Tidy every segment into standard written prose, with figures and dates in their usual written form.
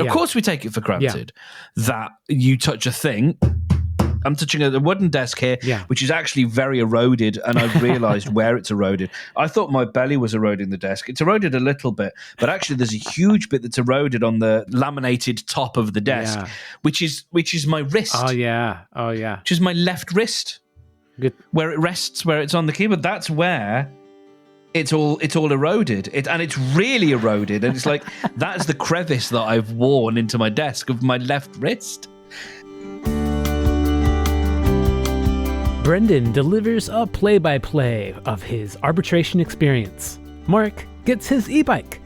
Of course we take it for granted that you touch a thing. I'm touching a wooden desk here, which is actually very eroded, and I've realised where it's eroded. I thought my belly was eroding the desk. It's eroded a little bit, but actually there's a huge bit that's eroded on the laminated top of the desk, which is my wrist. Oh yeah. Which is my left wrist. Good. Where it rests, where it's on the keyboard. That's where it's all eroded. And it's really eroded, and it's like that's the crevice that I've worn into my desk of my left wrist. Brendan delivers a play-by-play of his arbitration experience. Mark gets his e-bike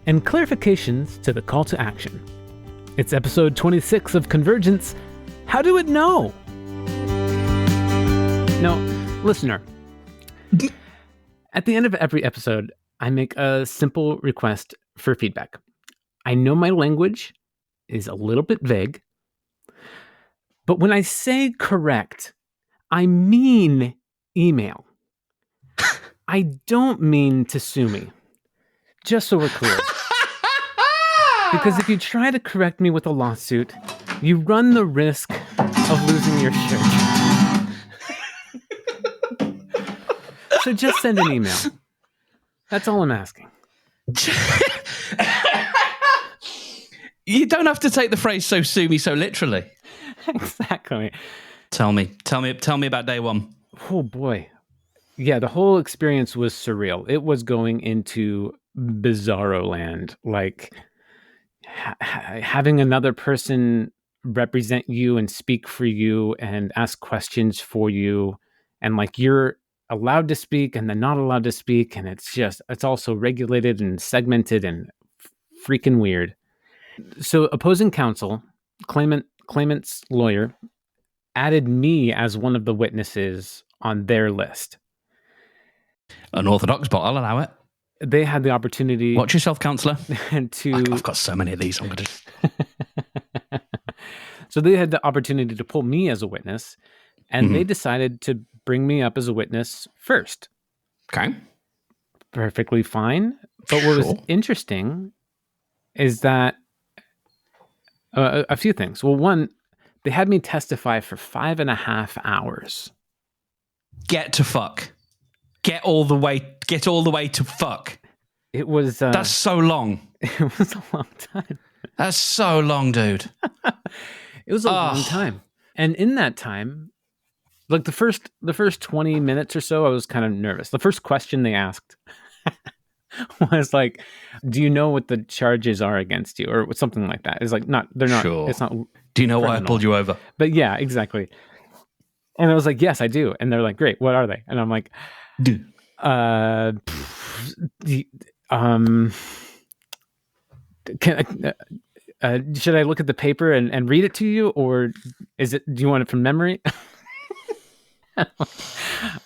and clarifications to the call to action. It's episode 26 of Convergence. How do it know? Now, listener, at the end of every episode, I make a simple request for feedback. I know my language is a little bit vague, but when I say correct, I mean email. I don't mean to sue me. Just so we're clear. Because if you try to correct me with a lawsuit, you run the risk of losing your shirt. So just send an email. That's all I'm asking. You don't have to take the phrase "so sue me" so literally. Exactly. Tell me about day one. Oh boy. Yeah, the whole experience was surreal. It was going into bizarro land, like having another person represent you and speak for you and ask questions for you, and like you're allowed to speak and then not allowed to speak, and it's also regulated and segmented and freaking weird. So opposing counsel, claimant's lawyer, added me as one of the witnesses on their list. Unorthodox, but I'll allow it. They had the opportunity... Watch yourself, counsellor. I've got so many of these. I'm going to... So they had the opportunity to pull me as a witness, and they decided to bring me up as a witness first. Okay. Perfectly fine. But what was interesting is that a few things. Well, one, they had me testify for 5.5 hours. Get to fuck. Get all the way to fuck. It was... That's so long. It was a long time. That's so long, dude. It was a long time. And in that time, like the first 20 minutes or so, I was kind of nervous. The first question they asked was like, do you know what the charges are against you? Or something like that. It's like, they're not, sure. It's not. Do you know criminal. why I pulled you over? But yeah, exactly. And I was like, yes, I do. And they're like, great. What are they? And I'm like, should I look at the paper and read it to you, or do you want it from memory?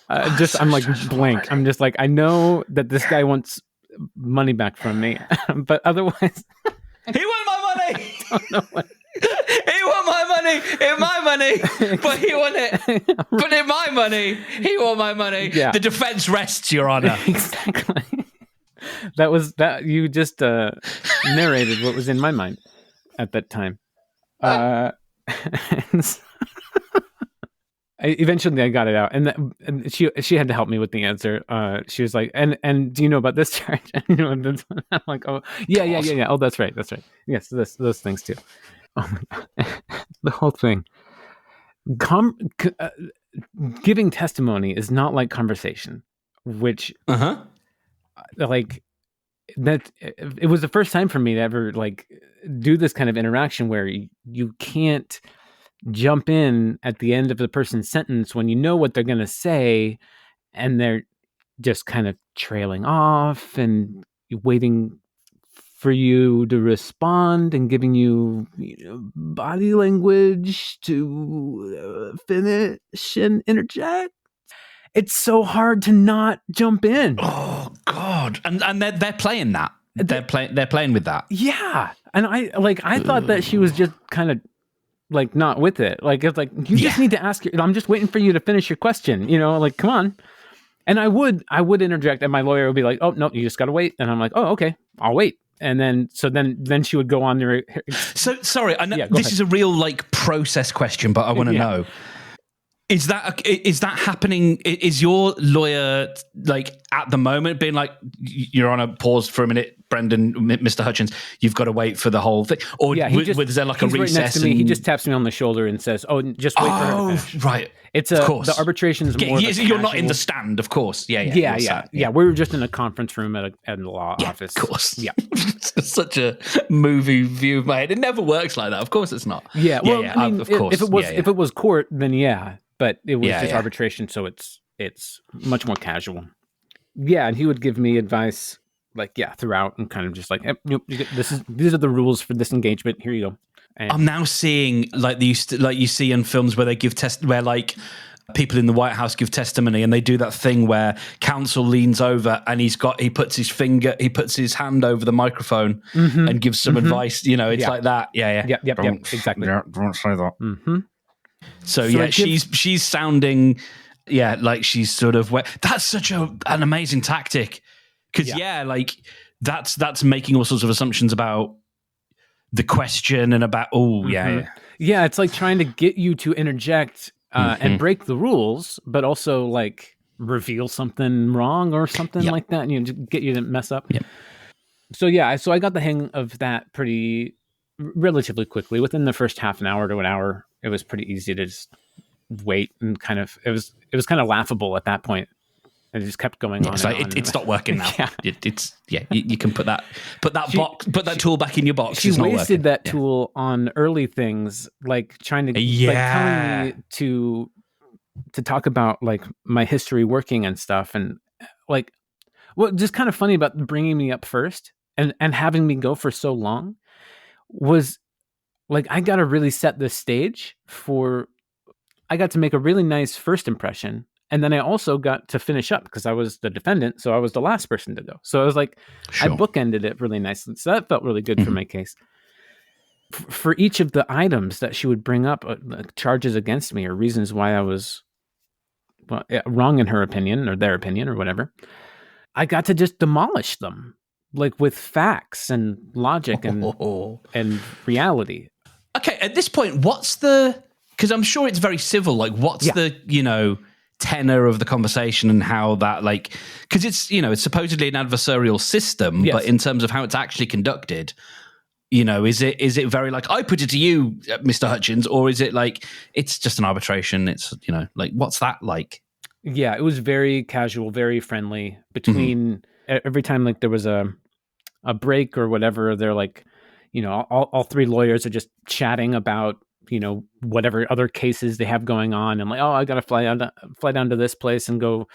I'm like blank. I'm just like, I know that this guy wants money back from me, but otherwise, he want my money. I don't know what. He want my money. In my money, but he want it. But in my money, he want my money. Yeah. The defense rests, Your Honor. Exactly. That you just narrated what was in my mind at that time. Eventually I got it out, and she had to help me with the answer. She was like, and do you know about this charge? And I'm like, oh yeah. Oh, that's right. Yes, those things too. Oh my God. The whole thing. Giving testimony is not like conversation, which like that. It was the first time for me to ever like do this kind of interaction where you can't jump in at the end of the person's sentence when you know what they're going to say, and they're just kind of trailing off and waiting for you to respond and giving you, body language to finish and interject. It's so hard to not jump in. Oh God! And they're playing that. They're playing with that. Yeah, and I thought that she was just kind of like not with it. Like it's like you just need to ask. I'm just waiting for you to finish your question. Like come on. And I would interject, and my lawyer would be like, "Oh no, you just gotta wait." And I'm like, "Oh okay, I'll wait." And then she would go on there. So sorry, I know this is a real like process question, but I want to know. Is that happening? Is your lawyer like at the moment being like, you're on a pause for a minute, Brendan, Mr. Hutchins, you've got to wait for the whole thing? Or is there like a recess? Right next to me. He just taps me on the shoulder and says, "Oh, just wait for her to finish." Right. It's the arbitration is more. You're not in the stand, of course. Yeah. We were just in a conference room at a law office. Of course. Yeah. It's such a movie view of my head. It never works like that. Of course, it's not. Yeah. Well, I mean, of course. If it was court, then yeah. But it was just arbitration, so it's much more casual. Yeah, and he would give me advice like throughout, and kind of just like, these are the rules for this engagement. Here you go. And I'm now seeing like you see in films where they give where like people in the White House give testimony, and they do that thing where counsel leans over and he puts his hand over the microphone and gives some advice. You know, it's like that. Yeah. Yep. Exactly. Don't say that. Mm-hmm. So she's sounding, like she's sort of that's such an amazing tactic, because like that's making all sorts of assumptions about the question and about it's like trying to get you to interject and break the rules, but also like reveal something wrong or something like that, and just get you to mess up. Yep. So I got the hang of that relatively quickly. Within the first half an hour to an hour, it was pretty easy to just wait, and kind of it was kind of laughable at that point. And it just kept going on. So it stopped working now. You can put that tool back in your box. She wasted that tool on early things, like trying to like telling me to talk about like my history working and stuff, and like just kind of funny about bringing me up first and having me go for so long was like, I got to really set the stage I got to make a really nice first impression. And then I also got to finish up because I was the defendant. So I was the last person to go. So I was like, I bookended it really nicely. So that felt really good for my case. For each of the items that she would bring up, charges against me or reasons why I was wrong in her opinion or their opinion or whatever, I got to just demolish them, like with facts and logic and reality. Okay, at this point, because I'm sure it's very civil, like what's the, tenor of the conversation and how that, like, because it's, it's supposedly an adversarial system, but in terms of how it's actually conducted, is it very like, I put it to you, Mr. Hutchins, or is it like, it's just an arbitration? It's, like, what's that like? Yeah, it was very casual, very friendly between every time, like there was a break or whatever, they're like, all three lawyers are just chatting about, whatever other cases they have going on, and like, oh, I got to fly down to this place and go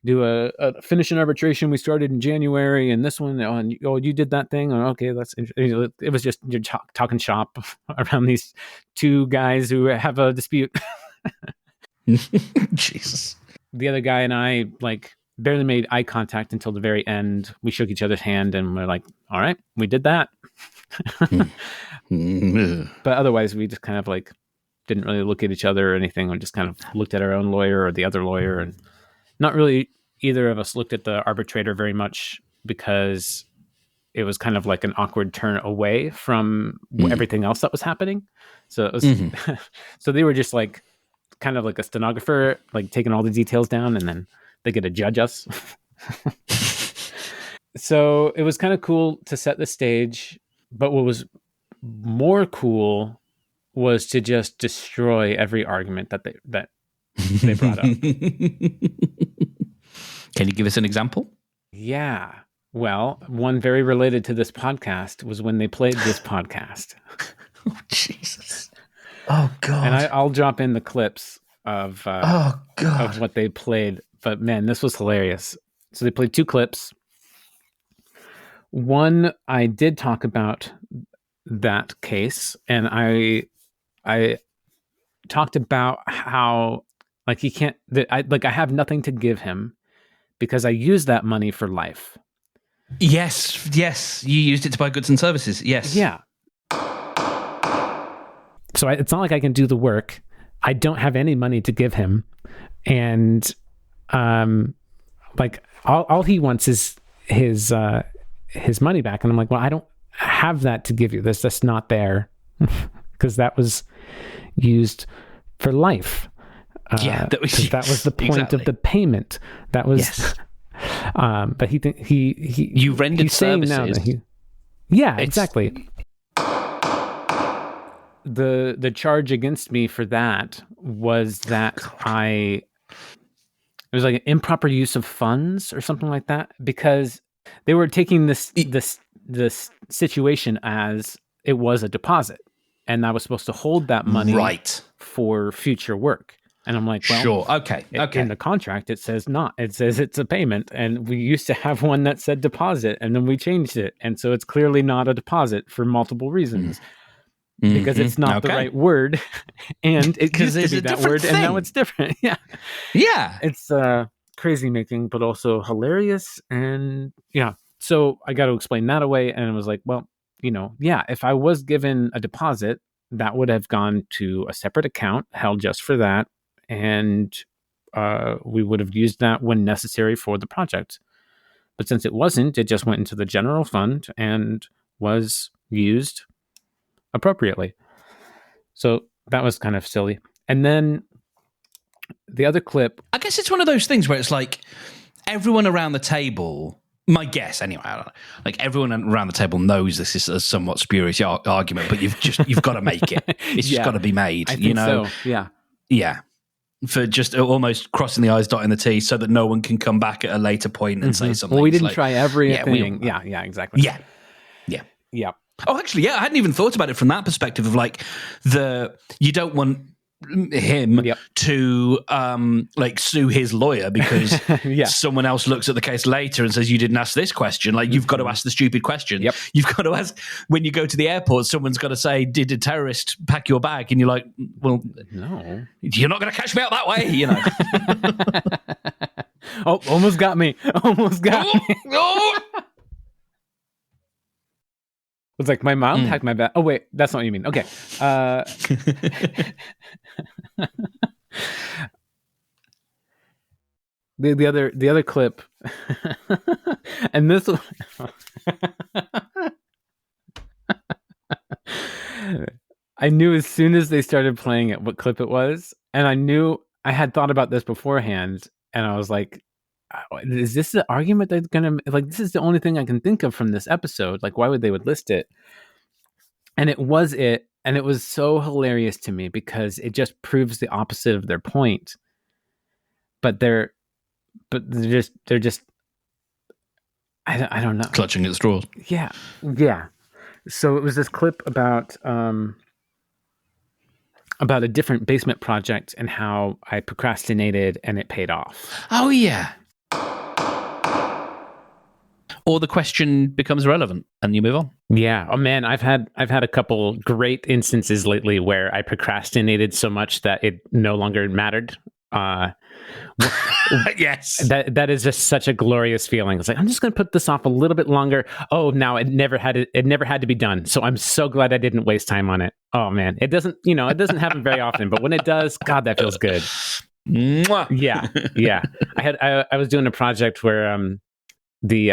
do finish an arbitration we started in January, and this one, you did that thing. Oh, okay, that's interesting. It was just you're talking shop around these two guys who have a dispute. Jesus. The other guy and I like barely made eye contact until the very end. We shook each other's hand and we're like, all right, we did that. But otherwise we just kind of like didn't really look at each other or anything. We just kind of looked at our own lawyer or the other lawyer, and not really either of us looked at the arbitrator very much because it was kind of like an awkward turn away from everything else that was happening. So it was, so they were just like kind of like a stenographer, like taking all the details down, and then they get to judge us. So it was kind of cool to set the stage, but what was more cool was to just destroy every argument that they brought up. Can you give us an example? Yeah. Well, one very related to this podcast was when they played this podcast. Oh, Jesus. Oh, God. And I'll drop in the clips of what they played. But, man, this was hilarious. So they played two clips. One, I did talk about that case, and I talked about how, like, I have nothing to give him because I use that money for life. Yes. You used it to buy goods and services. Yes. Yeah. So it's not like I can do the work. I don't have any money to give him. And, like, all he wants is his his money back. And I'm like, well, I don't have that to give you. That's not there because that was used for life. That was the point of the payment. That was, yes. But you rendered services. Now that exactly. The charge against me for that was that it was like an improper use of funds or something like that, because they were taking this situation as it was a deposit, and I was supposed to hold that money for future work. And I'm like, well, sure, okay. In the contract, it says not. It says it's a payment, and we used to have one that said deposit, and then we changed it, and so it's clearly not a deposit for multiple reasons. Because it's not the right word, and it used to be that word, and now it's different. Yeah. It's crazy making, but also hilarious, and so I got to explain that away, and it was like, well, if I was given a deposit, that would have gone to a separate account held just for that, and we would have used that when necessary for the project. But since it wasn't, it just went into the general fund and was used appropriately. So that was kind of silly. And then the other clip, I guess it's one of those things where it's like everyone around the table, my guess anyway, I don't know, like everyone around the table knows this is a somewhat spurious argument, but you've got to make it. It's just got to be made. I think so. Yeah. For just almost crossing the I's, dotting the T's, so that no one can come back at a later point and say something. Well, we didn't try everything. Yeah, exactly. Yeah. Oh, actually, I hadn't even thought about it from that perspective of like you don't want him to like sue his lawyer because someone else looks at the case later and says you didn't ask this question. Like you've got to ask the stupid question. You've got to ask when you go to the airport. Someone's got to say, "Did a terrorist pack your bag?" And you're like, "Well, no, you're not going to catch me out that way." Oh, almost got me. Me. It's like my mom packed my bag. Oh wait, that's not what you mean. Okay. The other clip, and this one, I knew as soon as they started playing it what clip it was, and I knew I had thought about this beforehand, and I was like, is this the argument that's gonna, like, this is the only thing I can think of from this episode, like why would they would list it? And it was so hilarious to me because it just proves the opposite of their point. But they're just I don't know, clutching at straws. Yeah. So it was this clip about a different basement project and how I procrastinated and it paid off. Oh yeah. Or the question becomes relevant and you move on. Yeah. Oh man, I've had a couple great instances lately where I procrastinated so much that it no longer mattered. Yes. That is just such a glorious feeling. It's like, I'm just going to put this off a little bit longer. Oh, now it never had to be done. So I'm so glad I didn't waste time on it. Oh man, it doesn't happen very often, but when it does, God, that feels good. Mwah. Yeah. I was doing a project where we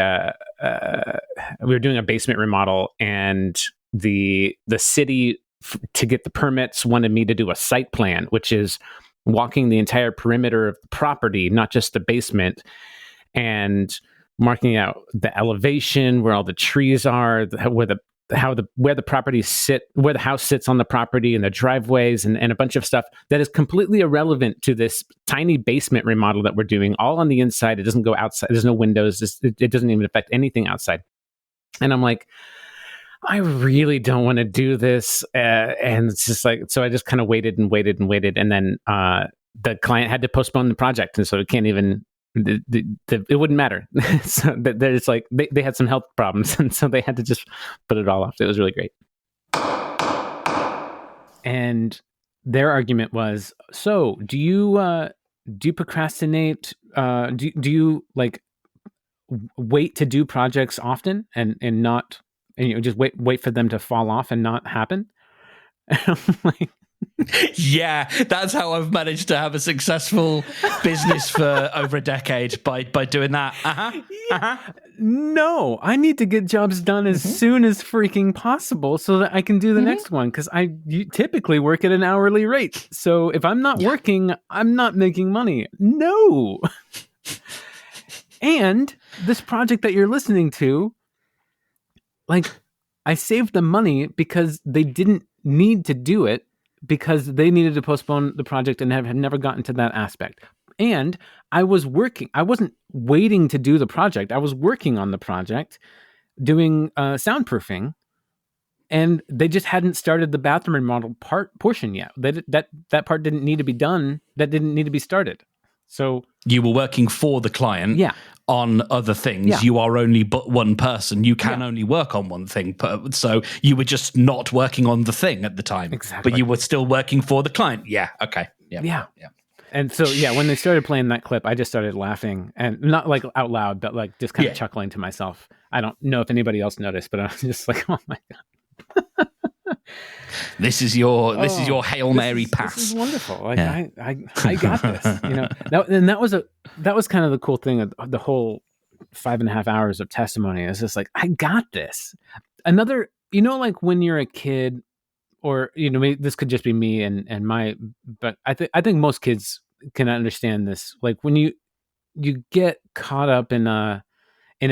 were doing a basement remodel, and the city to get the permits wanted me to do a site plan, which is walking the entire perimeter of the property, not just the basement, and marking out the elevation, where all the trees are, where the properties sit, where the house sits on the property, and the driveways, and a bunch of stuff that is completely irrelevant to this tiny basement remodel that we're doing, all on the inside. It doesn't go outside. There's no windows. It doesn't even affect anything outside. And I'm like, I really don't want to do this. And it's just like, so I just kind of waited. And then the client had to postpone the project. And so it can't even, it wouldn't matter. So there's like, they had some health problems. And so they had to just put it all off. It was really great. And their argument was, so do you procrastinate? Do you like wait to do projects often and not, and just wait for them to fall off and not happen? And I'm like, Yeah, that's how I've managed to have a successful business for over a decade by doing that. No, I need to get jobs done as soon as freaking possible so that I can do the next one, because you typically work at an hourly rate. So if I'm not working, I'm not making money. No. And this project that you're listening to, like, I saved the money because they didn't need to do it, because they needed to postpone the project and have never gotten to that aspect. And I was working. I wasn't waiting to do the project. I was working on the project, doing soundproofing, and they just hadn't started the bathroom remodel portion yet. That part didn't need to be done. That didn't need to be started. So you were working for the client on other things. Yeah. You are only but one person. You can only work on one thing. So you were just not working on the thing at the time. Exactly. But you were still working for the client. Yeah. Okay. Yeah. And so, when they started playing that clip, I just started laughing, and not like out loud, but like just kind of chuckling to myself. I don't know if anybody else noticed, but I was just like, oh my God. This is your Hail Mary pass. This is wonderful. Like I got this. That was kind of the cool thing of the whole 5.5 hours of testimony. It's just like, I got this. Another, like when you're a kid, or maybe this could just be me and my, but I think most kids can understand this. Like when you get caught up in a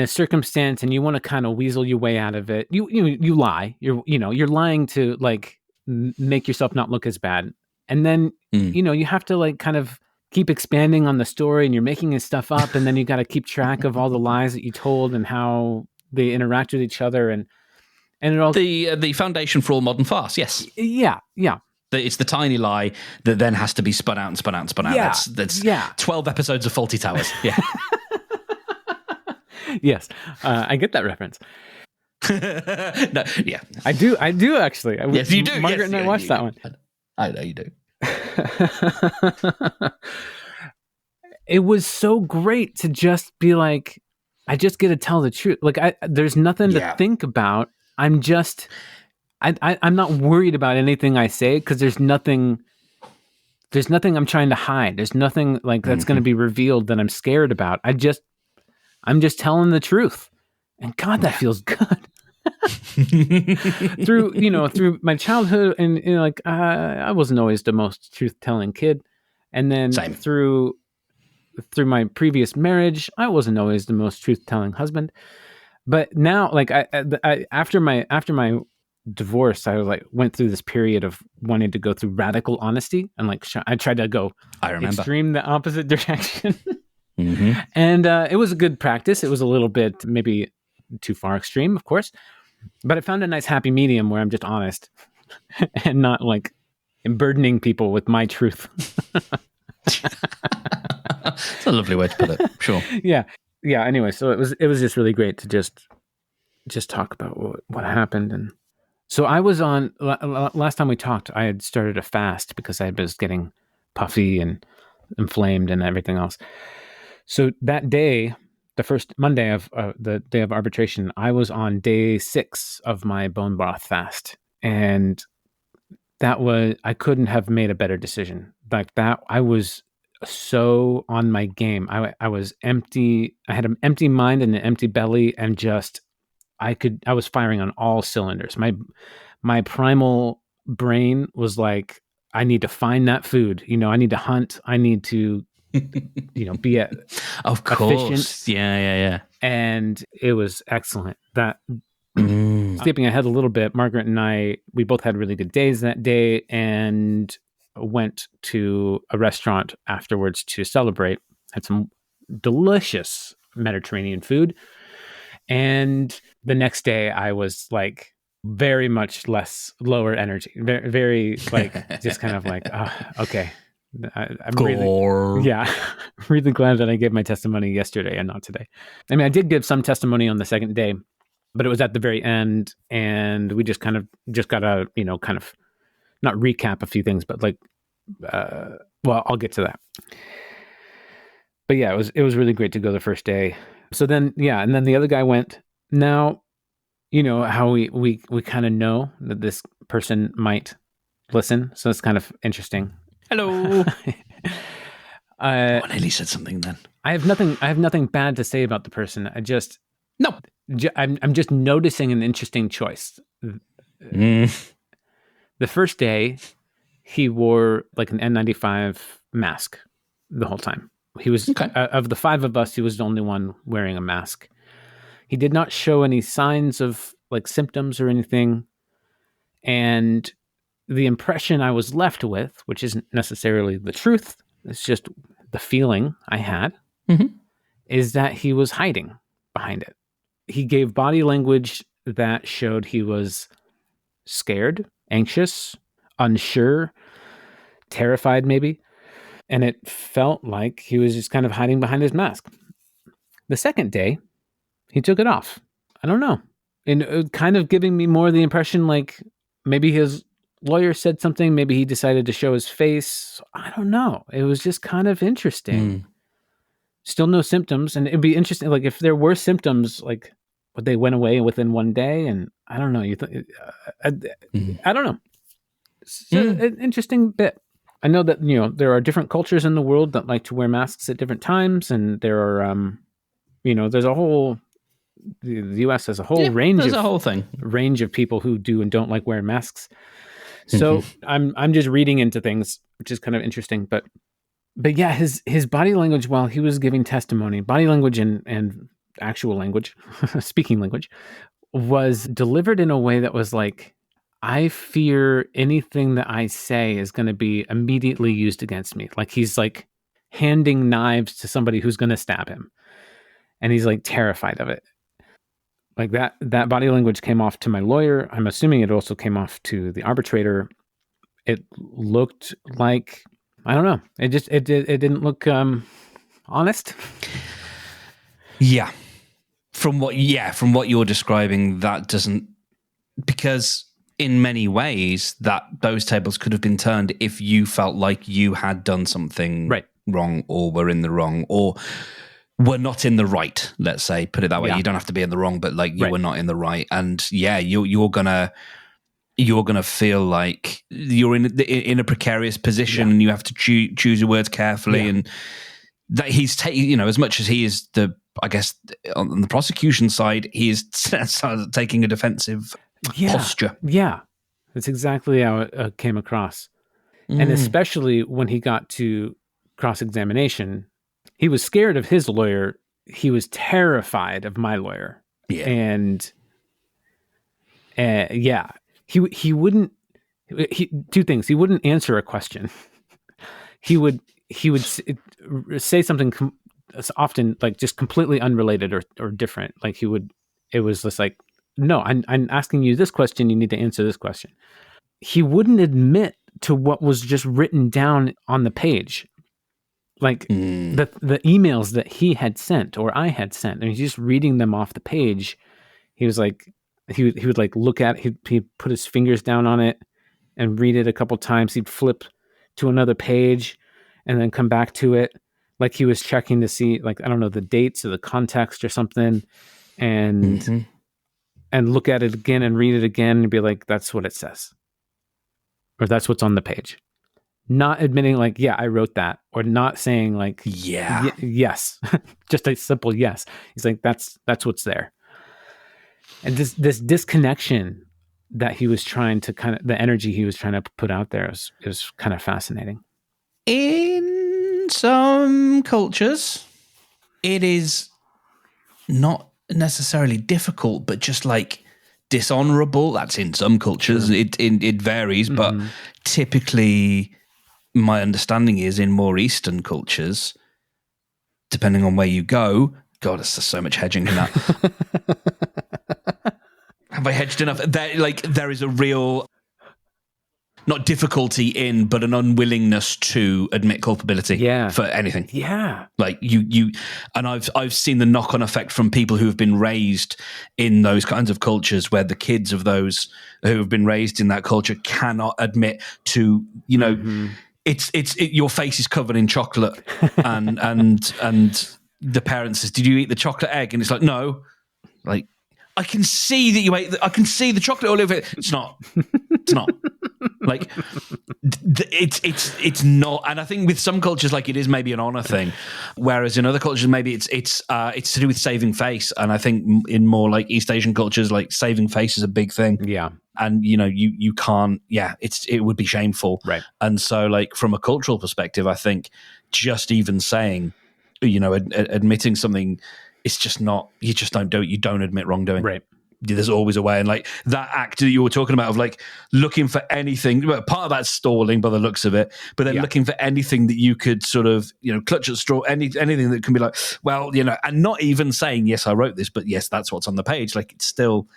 circumstance and you want to kind of weasel your way out of it, you lie. You're lying to like make yourself not look as bad, and then you have to like kind of keep expanding on the story, and you're making this stuff up, and then you got to keep track of all the lies that you told and how they interact with each other, and it all the foundation for all modern farce. Yes. Yeah. It's the tiny lie that then has to be spun out and spun out and spun out. Yeah. That's 12 episodes of Faulty Towers. Yeah. Yes, I get that reference. No, yeah, I do actually. Yes, you do. Margaret and I watched that one. I know you do. It was so great to just be like, I just get to tell the truth. Like, there's nothing to think about. I'm just, I'm not worried about anything I say, because there's nothing I'm trying to hide. There's nothing like that's going to be revealed that I'm scared about. I'm just telling the truth, and God, that feels good. through my childhood, and like I wasn't always the most truth-telling kid, and then through my previous marriage, I wasn't always the most truth-telling husband. But now, like I after my divorce, I went through this period of wanting to go through radical honesty, and like I tried to go extreme the opposite direction. And it was a good practice. It was a little bit maybe too far extreme, of course, but I found a nice happy medium where I'm just honest and not like burdening people with my truth. It's a lovely way to put it. Sure. Yeah. Anyway, so it was just really great to just talk about what happened. And so I was on last time we talked, I had started a fast because I was getting puffy and inflamed and everything else. So that day, the first Monday of the day of arbitration, I was on day 6 of my bone broth fast. And I couldn't have made a better decision. Like that, I was so on my game. I was empty. I had an empty mind and an empty belly, and just, I was firing on all cylinders. My primal brain was like, I need to find that food. I need to hunt. I need to be of course. efficient. Yeah. And it was excellent. That skipping ahead a little bit, Margaret and I, we both had really good days that day, and went to a restaurant afterwards to celebrate. Had some delicious Mediterranean food. And the next day I was like very much lower energy, very, very like just kind of like, okay. I'm really glad that I gave my testimony yesterday and not today. I mean, I did give some testimony on the second day, but it was at the very end, and we just got to, kind of not recap a few things, but like, well, I'll get to that. But yeah, it was really great to go the first day. So then, and then the other guy went. Now, how we kind of know that this person might listen, so it's kind of interesting. Hello. I nearly said something then. I have nothing bad to say about the person. I'm just noticing an interesting choice. The first day, he wore like an N95 mask the whole time. He was of the 5 of us, he was the only one wearing a mask. He did not show any signs of like symptoms or anything. And the impression I was left with, which isn't necessarily the truth, it's just the feeling I had, is that he was hiding behind it. He gave body language that showed he was scared, anxious, unsure, terrified maybe. And it felt like he was just kind of hiding behind his mask. The second day, he took it off. I don't know. And kind of giving me more the impression like maybe his lawyer said something. Maybe he decided to show his face. I don't know. It was just kind of interesting. Still no symptoms. And it'd be interesting. Like if there were symptoms, like would they went away within one day? And I don't know. I don't know. It's an interesting bit. I know that, there are different cultures in the world that like to wear masks at different times. And there are, there's a whole, the U.S. has a whole range of people who do and don't like wearing masks. So I'm just reading into things, which is kind of interesting. But yeah, his body language while he was giving testimony, body language and actual language, speaking language, was delivered in a way that was like, I fear anything that I say is going to be immediately used against me. Like he's like handing knives to somebody who's going to stab him. And he's like terrified of it. Like that body language came off to my lawyer. I'm assuming it also came off to the arbitrator. It looked like, I don't know. It didn't look honest. Yeah. From what you're describing, that doesn't, because in many ways that those tables could have been turned if you felt like you had done something wrong or were in the wrong or were not in the right, let's say, put it that way. You don't have to be in the wrong, but like you were not in the right. And you're gonna feel like you're in a precarious position and you have to choose your words carefully. And that he's taking, as much as he is I guess on the prosecution side, he is taking a defensive posture. Yeah, that's exactly how it came across. And especially when he got to cross-examination, he was scared of his lawyer. He was terrified of my lawyer. Yeah. And he wouldn't, two things. He wouldn't answer a question. He would say something often like just completely unrelated or different. Like it was just like, no, I'm asking you this question. You need to answer this question. He wouldn't admit to what was just written down on the page. Like the emails that he had sent or I had sent, and he's just reading them off the page. He was like, he would like look at it, he'd put his fingers down on it and read it a couple times. He'd flip to another page and then come back to it. Like he was checking to see, like, I don't know, the dates or the context or something, and look at it again and read it again and be like, that's what it says. Or that's what's on the page. Not admitting like, yeah, I wrote that, or not saying like, yes, just a simple yes. He's like, that's what's there. And this disconnection that he was trying to the energy he was trying to put out there is kind of fascinating. In some cultures, it is not necessarily difficult, but just like dishonorable. That's in some cultures. Sure. It varies, but typically my understanding is in more Eastern cultures, depending on where you go, God, there's so much hedging in that. Have I hedged enough? There is a real, not difficulty in, but an unwillingness to admit culpability for anything. Yeah. Like you, and I've seen the knock-on effect from people who have been raised in those kinds of cultures where the kids of those who have been raised in that culture cannot admit to, your face is covered in chocolate and the parent says, did you eat the chocolate egg? And it's like, no. Like, I can see that you ate I can see the chocolate all over it. It's not. Like it's not, and I think with some cultures, like it is maybe an honor thing, whereas in other cultures maybe it's to do with saving face. And I think in more like East Asian cultures, like saving face is a big thing. Yeah, and you can't. Yeah, it would be shameful. Right. And so, like from a cultural perspective, I think just even saying, admitting something, it's just not. You just don't do it. You don't admit wrongdoing. Right. There's always a way. And like that act that you were talking about of like looking for anything, part of that's stalling by the looks of it, but then looking for anything that you could sort of, clutch at straw, anything that can be like, well, and not even saying, yes, I wrote this, but yes, that's what's on the page. Like it's still,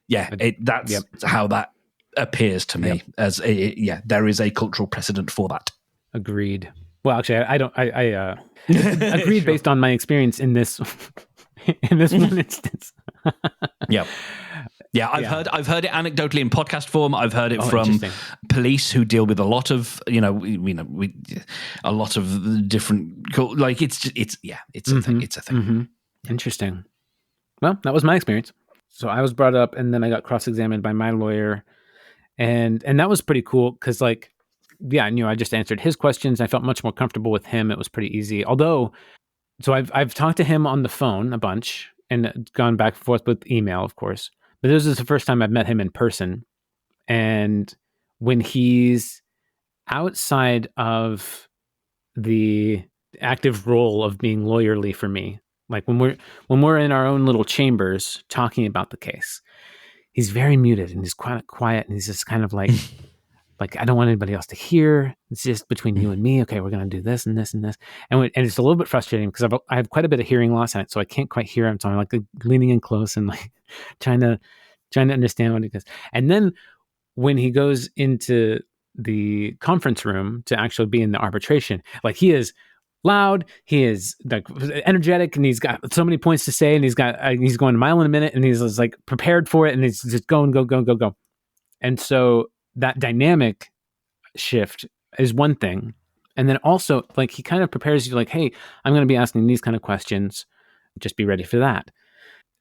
that's how that appears to me as there is a cultural precedent for that. Agreed. Well, actually, I agreed based on my experience in this one instance. I've heard it anecdotally in podcast form. I've heard it from police who deal with a lot of a lot of different, like it's a thing. It's a thing. Mm-hmm. Interesting. Well, that was my experience. So I was brought up, and then I got cross-examined by my lawyer, and that was pretty cool because like, I just answered his questions. I felt much more comfortable with him. It was pretty easy. Although, so I've talked to him on the phone a bunch and gone back and forth with email, of course. But this is the first time I've met him in person. And when he's outside of the active role of being lawyerly for me, like when we're in our own little chambers talking about the case, he's very muted and he's quite quiet, and he's just kind of like, like, I don't want anybody else to hear. It's just between you and me. Okay, we're going to do this and this and this. And it's a little bit frustrating because I have quite a bit of hearing loss, so I can't quite hear him. So I'm like leaning in close and like trying to understand what he does. And then when he goes into the conference room to actually be in the arbitration, like he is loud, he is like energetic, and he's got so many points to say, and he's going a mile in a minute, and he's like prepared for it, and he's just going, go. And so that dynamic shift is one thing. And then also like he kind of prepares you like, hey, I'm going to be asking these kind of questions. Just be ready for that.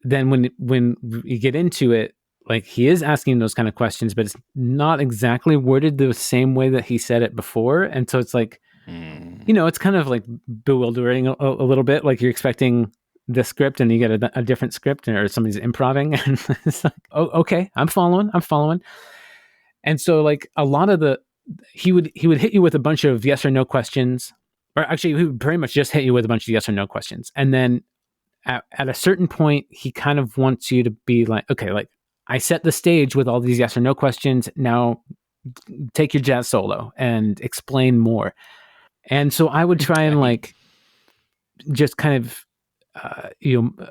Then when you get into it, like he is asking those kind of questions, but it's not exactly worded the same way that he said it before. And so it's like, it's kind of like bewildering a little bit. Like you're expecting the script and you get a different script, or somebody's improvising. And it's like, oh, okay, I'm following. And so like a lot of he would hit you with a bunch of yes or no questions, or actually he would pretty much just hit you with a bunch of yes or no questions. And then at a certain point, he kind of wants you to be like, okay, like I set the stage with all these yes or no questions. Now take your jazz solo and explain more. And so I would try and like, just kind of,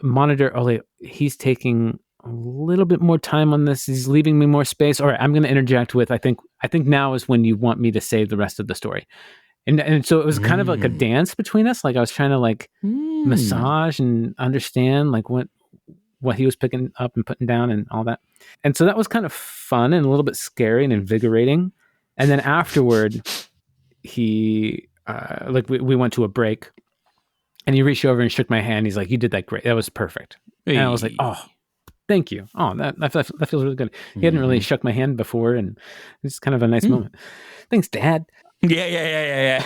monitor, he's taking a little bit more time on this. He's leaving me more space. All right, I'm going to interject with, I think now is when you want me to say the rest of the story. And so it was kind of like a dance between us. Like I was trying to like massage and understand like what he was picking up and putting down and all that. And so that was kind of fun and a little bit scary and invigorating. And then afterward, he, we went to a break, and he reached over and shook my hand. He's like, you did that great. That was perfect. And I was like, oh, thank you. Oh, that feels really good. He hadn't really shook my hand before, and it's kind of a nice moment. Thanks, Dad. Yeah.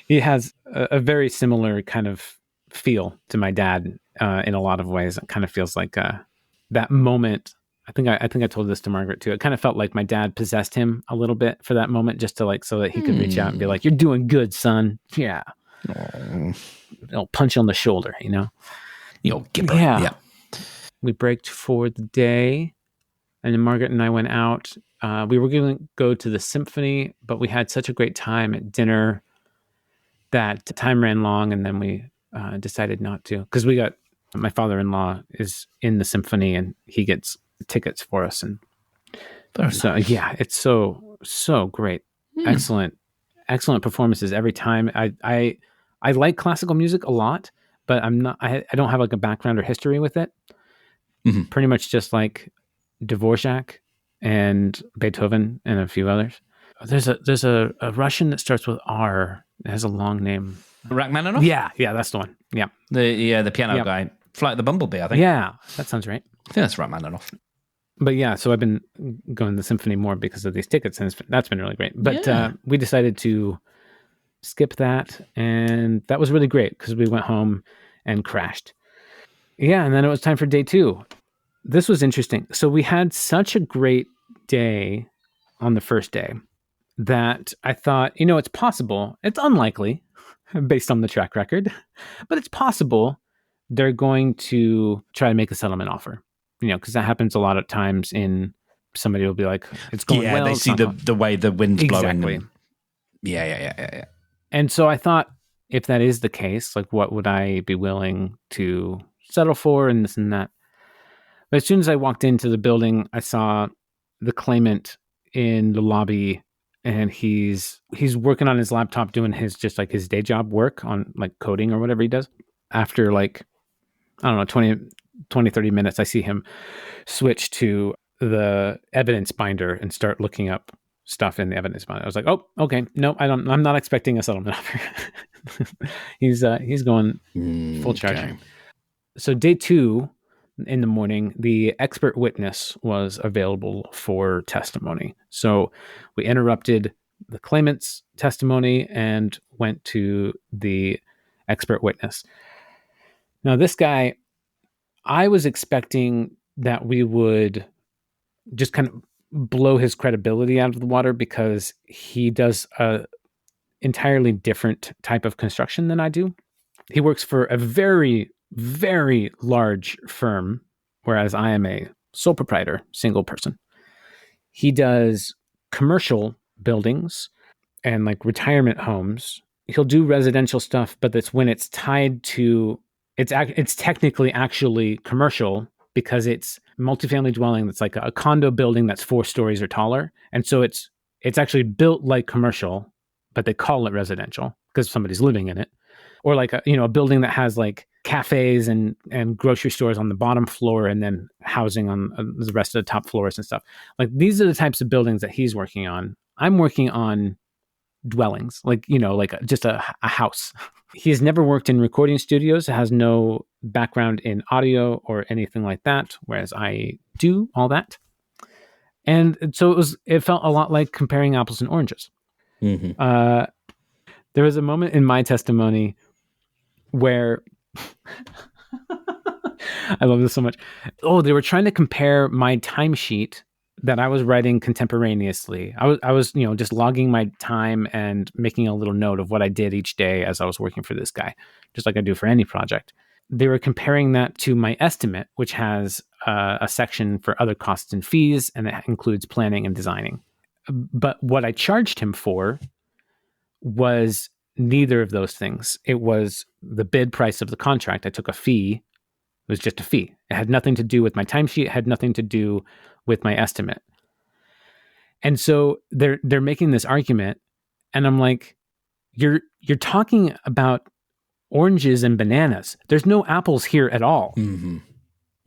He has a very similar kind of feel to my dad in a lot of ways. It kind of feels like that moment. I think I told this to Margaret too. It kind of felt like my dad possessed him a little bit for that moment, just to like, so that he could reach out and be like, "You're doing good, son." Yeah. I'll punch you on the shoulder, Gipper. Yeah. We braked for the day, and then Margaret and I went out. We were going to go to the symphony, but we had such a great time at dinner that time ran long, and then we decided not to, because my father-in-law is in the symphony, and he gets tickets for us. And so, yeah, it's so great. Excellent performances every time. I like classical music a lot, but I don't have like a background or history with it. Pretty much just like Dvorak and Beethoven and a few others. There's a Russian that starts with R. It has a long name. Rachmaninoff? Yeah, that's the one. Yeah. The piano guy. Flight of the Bumblebee, I think. Yeah, that sounds right. I think that's Rachmaninoff. But yeah, so I've been going to the symphony more because of these tickets, and that's been really great. But we decided to skip that, and that was really great because we went home and crashed. Yeah, and then it was time for day 2. This was interesting. So we had such a great day on the first day that I thought, it's possible. It's unlikely based on the track record, but it's possible they're going to try to make a settlement offer. Because that happens a lot of times somebody will be like, it's going well. Yeah, they see the way the wind's blowing. Exactly. Yeah. And so I thought, if that is the case, like, what would I be willing to settle for and this and that? But as soon as I walked into the building, I saw the claimant in the lobby, and he's working on his laptop doing his day job work on like coding or whatever he does. After like, I don't know, 20, 30 minutes, I see him switch to the evidence binder and start looking up stuff in the evidence binder. I was like, oh, okay. No, I'm not expecting a settlement offer. He's going full charge. Okay. So day 2 in the morning, the expert witness was available for testimony. So we interrupted the claimant's testimony and went to the expert witness. Now, this guy, I was expecting that we would just kind of blow his credibility out of the water because he does a entirely different type of construction than I do. He works for a very, very large firm, whereas I am a sole proprietor, single person. He does commercial buildings and like retirement homes. He'll do residential stuff, but that's when it's tied to, it's technically actually commercial because it's multifamily dwelling that's like a condo building that's 4 stories or taller. And so it's actually built like commercial, but they call it residential because somebody's living in it. Or like a building that has like cafes and grocery stores on the bottom floor and then housing on the rest of the top floors and stuff. Like, these are the types of buildings that he's working on. I'm working on dwellings, like just a house. He has never worked in recording studios, has no background in audio or anything like that, whereas I do all that. And so it felt a lot like comparing apples and oranges. Mm-hmm. There was a moment in my testimony where I love this so much. Oh, they were trying to compare my timesheet that I was writing contemporaneously. I was just logging my time and making a little note of what I did each day as I was working for this guy, just like I do for any project. They were comparing that to my estimate, which has a section for other costs and fees, and it includes planning and designing. But what I charged him for was neither of those things. It was the bid price of the contract. I took a fee. It was just a fee. It had nothing to do with my timesheet. It had nothing to do with my estimate. And so they're making this argument, and I'm like, you're talking about oranges and bananas. There's no apples here at all. Mm-hmm.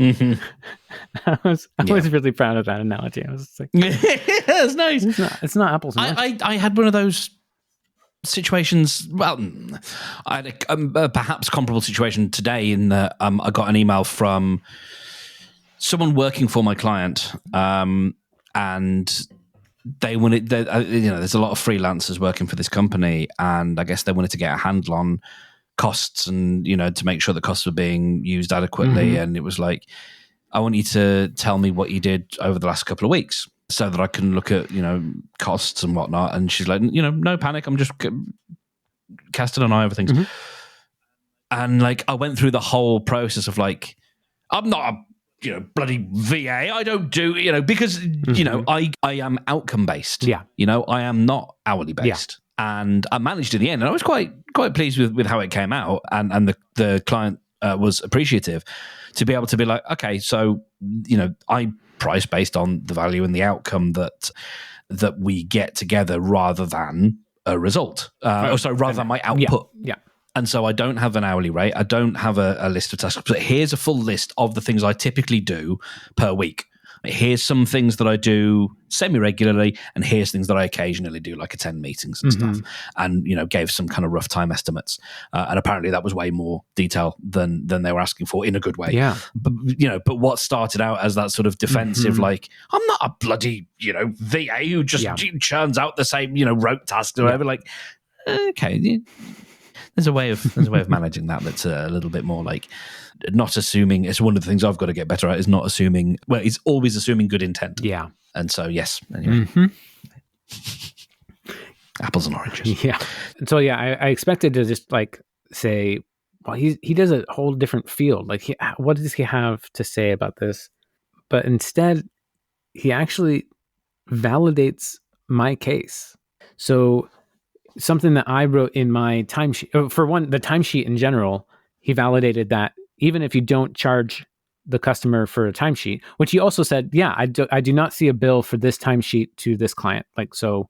Mm-hmm. I was really proud of that analogy. I was like, that's nice. It's not apples. I had one of those situations. Well, I had a perhaps comparable situation today in that I got an email from someone working for my client, and they wanted. There's a lot of freelancers working for this company, and I guess they wanted to get a handle on costs and to make sure the costs were being used adequately. Mm-hmm. And it was like, I want you to tell me what you did over the last couple of weeks so that I can look at costs and whatnot. And she's like, no panic, I'm just casting an eye over things. Mm-hmm. And like, I went through the whole process of like, I'm not a bloody VA. I don't do because mm-hmm. I am outcome based. Yeah, I am not hourly based. Yeah. And I managed in the end, and I was quite pleased with how it came out, and the client was appreciative to be able to be like, okay, so I price based on the value and the outcome that we get together rather than a result. Rather than my output. Yeah. And so I don't have an hourly rate. I don't have a list of tasks. But here's a full list of the things I typically do per week. Here's some things that I do semi-regularly, and here's things that I occasionally do, like attend meetings and stuff. And, gave some kind of rough time estimates. And apparently that was way more detail than they were asking for, in a good way. Yeah. But what started out as that sort of defensive, like, I'm not a bloody, VA who just churns out the same, rote tasks or whatever. Like, okay, there's a way of managing that's a little bit more like not assuming. It's one of the things I've got to get better at, is not assuming. Well, it's always assuming good intent. Yeah. And so, yes. Anyway. Apples and oranges. Yeah. And so, I expected to just like say, well, he does a whole different field. Like, what does he have to say about this? But instead, he actually validates my case. So something that I wrote in my timesheet, for one, the timesheet in general, he validated that even if you don't charge the customer for a timesheet, which he also said, I do not see a bill for this timesheet to this client. Like, so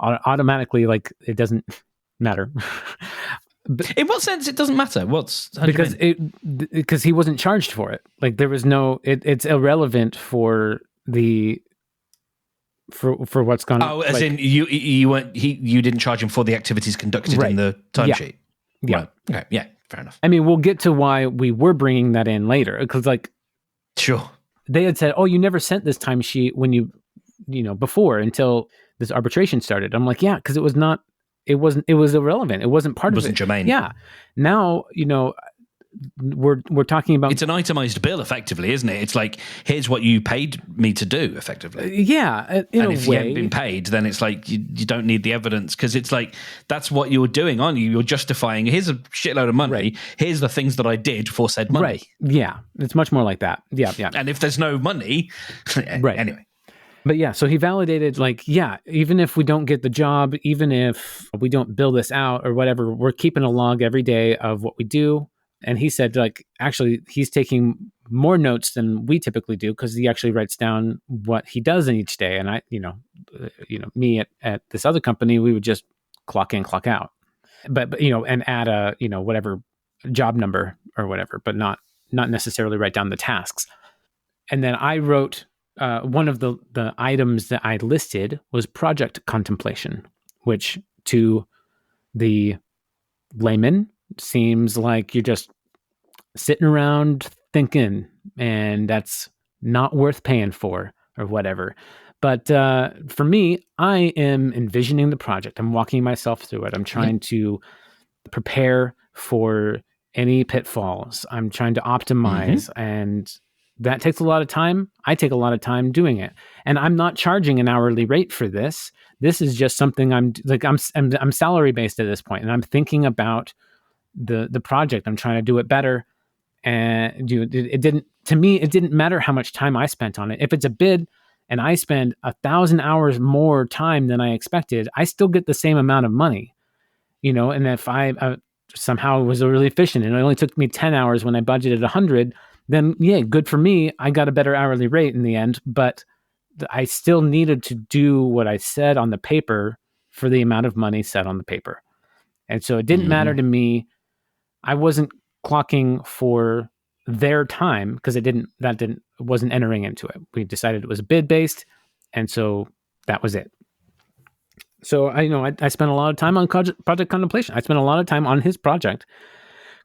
automatically, like, it doesn't matter. But in what sense it doesn't matter? Because he wasn't charged for it. Like, there was no, it's irrelevant for for what's gone on. Oh, as in you didn't charge him for the activities conducted in the timesheet. Yeah. Right. Okay. Yeah. Fair enough. I mean, we'll get to why we were bringing that in later, because like, sure, they had said, "Oh, you never sent this timesheet when before until this arbitration started." I'm like, yeah, because it was irrelevant. It wasn't part of it. It wasn't germane. Yeah. Now, we're talking about, it's an itemized bill, effectively, isn't it? It's like, here's what you paid me to do, effectively. And if you haven't been paid, then it's like you don't need the evidence, because it's like, that's what you're doing, aren't you? You're justifying, here's a shitload of money, right. Here's the things that I did for said money. Right. Yeah, it's much more like that. Yeah. And if there's no money, right. Anyway. But yeah, so he validated, like, even if we don't get the job, even if we don't bill this out or whatever, we're keeping a log every day of what we do. And he said, like, actually, he's taking more notes than we typically do, because he actually writes down what he does in each day. And I, me at this other company, we would just clock in, clock out, but and add a, whatever job number or whatever, but not necessarily write down the tasks. And then I wrote, one of the items that I listed was project contemplation, which to the layman seems like you're just sitting around thinking, and that's not worth paying for or whatever. But for me, I am envisioning the project. I'm walking myself through it. I'm trying to prepare for any pitfalls. I'm trying to optimize, and that takes a lot of time. I take a lot of time doing it, and I'm not charging an hourly rate for this. This is just something I'm salary based at this point, and I'm thinking about the project. I'm trying to do it better, and it didn't matter how much time I spent on it. If it's a bid and I spend 1,000 hours more time than I expected, I still get the same amount of money, and if I somehow was really efficient and it only took me 10 hours when I budgeted 100, then good for me. I got a better hourly rate in the end, but I still needed to do what I said on the paper for the amount of money set on the paper. And so it didn't matter to me. I wasn't clocking for their time, because it wasn't entering into it. We decided it was bid based, and so that was it. So I spent a lot of time on project contemplation. I spent a lot of time on his project,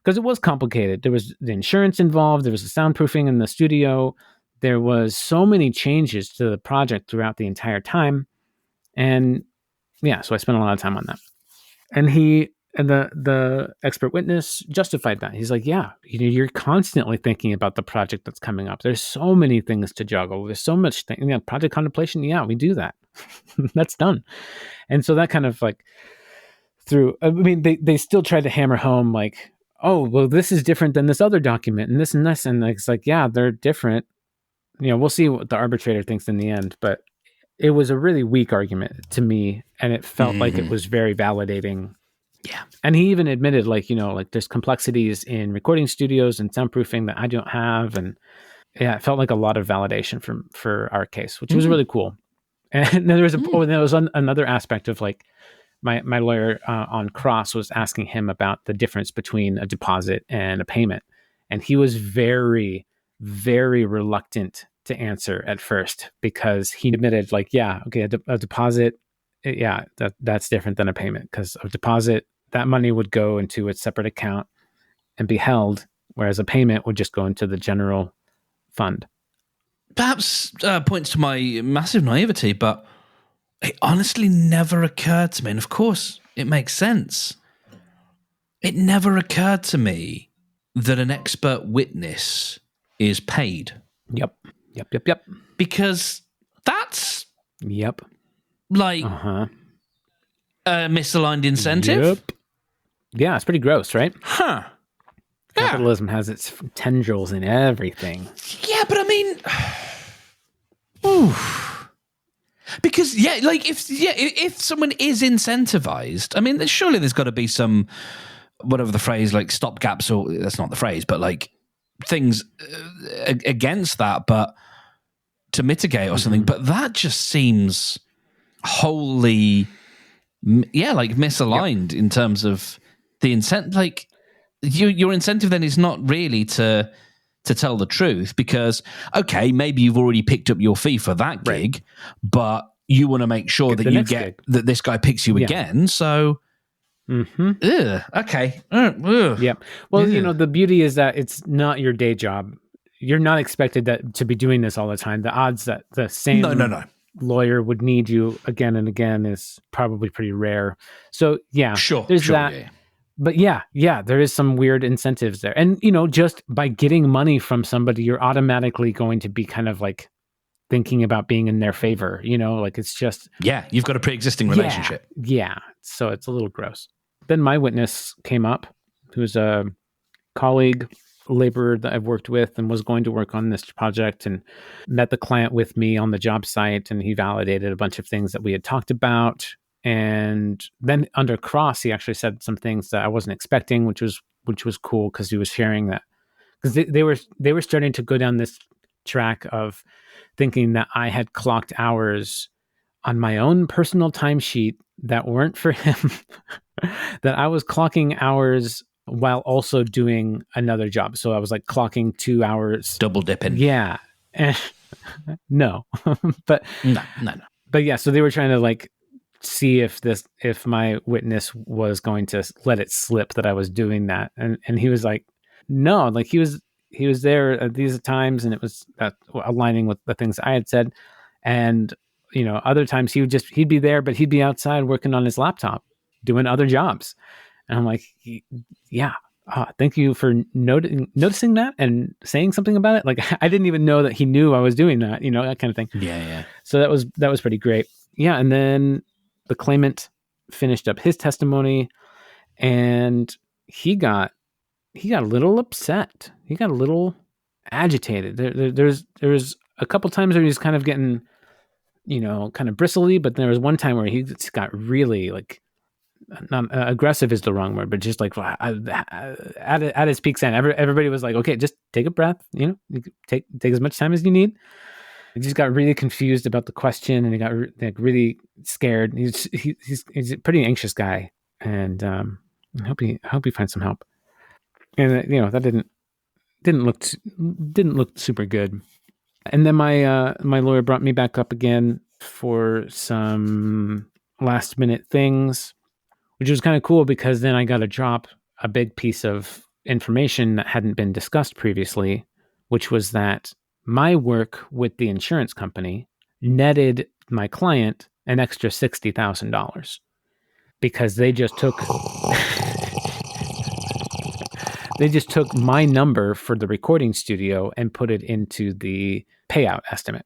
because it was complicated. There was the insurance involved. There was the soundproofing in the studio. There was so many changes to the project throughout the entire time. And so I spent a lot of time on that. And the expert witness justified that. He's like, you're constantly thinking about the project that's coming up. There's so many things to juggle. There's so much project contemplation. Yeah, we do that. That's done. And so that kind of like they still tried to hammer home like, oh, well, this is different than this other document and this and this. And it's like, yeah, they're different. We'll see what the arbitrator thinks in the end, but it was a really weak argument to me. And it felt like it was very validating. Yeah. And he even admitted like there's complexities in recording studios and soundproofing that I don't have. And it felt like a lot of validation for our case, which was really cool. And then there was another aspect of like, my lawyer on cross was asking him about the difference between a deposit and a payment. And he was very, very reluctant to answer at first, because he admitted like, yeah, okay, a deposit, yeah, that's different than a payment, because a deposit, that money would go into a separate account and be held, whereas a payment would just go into the general fund. Perhaps points to my massive naivety, but it honestly never occurred to me. And of course, it makes sense. It never occurred to me that an expert witness is paid. Yep. Because that's like a misaligned incentive. Yep. Yeah, it's pretty gross, right? Huh. Capitalism has its tendrils in everything. Yeah, but I mean, because if someone is incentivized, I mean, surely there's got to be some, whatever the phrase, like stopgaps, or that's not the phrase, but like things against that, but to mitigate or something. But that just seems wholly, like misaligned in terms of the incentive. Like your incentive then is not really to tell the truth, because okay, maybe you've already picked up your fee for that gig, but you want to make sure that you get gig. That this guy picks you again. So okay. Yeah. Well, the beauty is that it's not your day job. You're not expected to be doing this all the time. The odds that the same lawyer would need you again and again is probably pretty rare. So there's that. Yeah. But there is some weird incentives there. And, just by getting money from somebody, you're automatically going to be kind of like thinking about being in their favor, like it's just... Yeah, you've got a pre-existing relationship. Yeah, so it's a little gross. Then my witness came up, who's a colleague, laborer that I've worked with and was going to work on this project, and met the client with me on the job site, and he validated a bunch of things that we had talked about. And then under cross, he actually said some things that I wasn't expecting, which was cool, because he was sharing that, because they were starting to go down this track of thinking that I had clocked hours on my own personal timesheet that weren't for him, that I was clocking hours while also doing another job. So I was like clocking 2 hours, double dipping. Yeah, no, but no. But yeah, so they were trying to like see if my witness was going to let it slip that I was doing that, and he was like, no, like he was there at these times, and it was aligning with the things I had said. And other times he'd be there, but he'd be outside working on his laptop doing other jobs. And I'm like, thank you for noticing that and saying something about it. Like, I didn't even know that he knew I was doing that, that kind of thing. Yeah. So that was pretty great. Yeah. And then the claimant finished up his testimony, and he got a little upset. He got a little agitated. There's a couple times where he was kind of getting, kind of bristly, but there was one time where he just got really like, not aggressive is the wrong word, but just like at his peak end. Everybody was like, okay, just take a breath, take as much time as you need. He just got really confused about the question, and he got like really scared. He's a pretty anxious guy, and I hope he finds some help. And that didn't look super good. And then my lawyer brought me back up again for some last minute things, which was kind of cool, because then I got to drop a big piece of information that hadn't been discussed previously, which was that my work with the insurance company netted my client an extra $60,000, because they just took my number for the recording studio and put it into the payout estimate.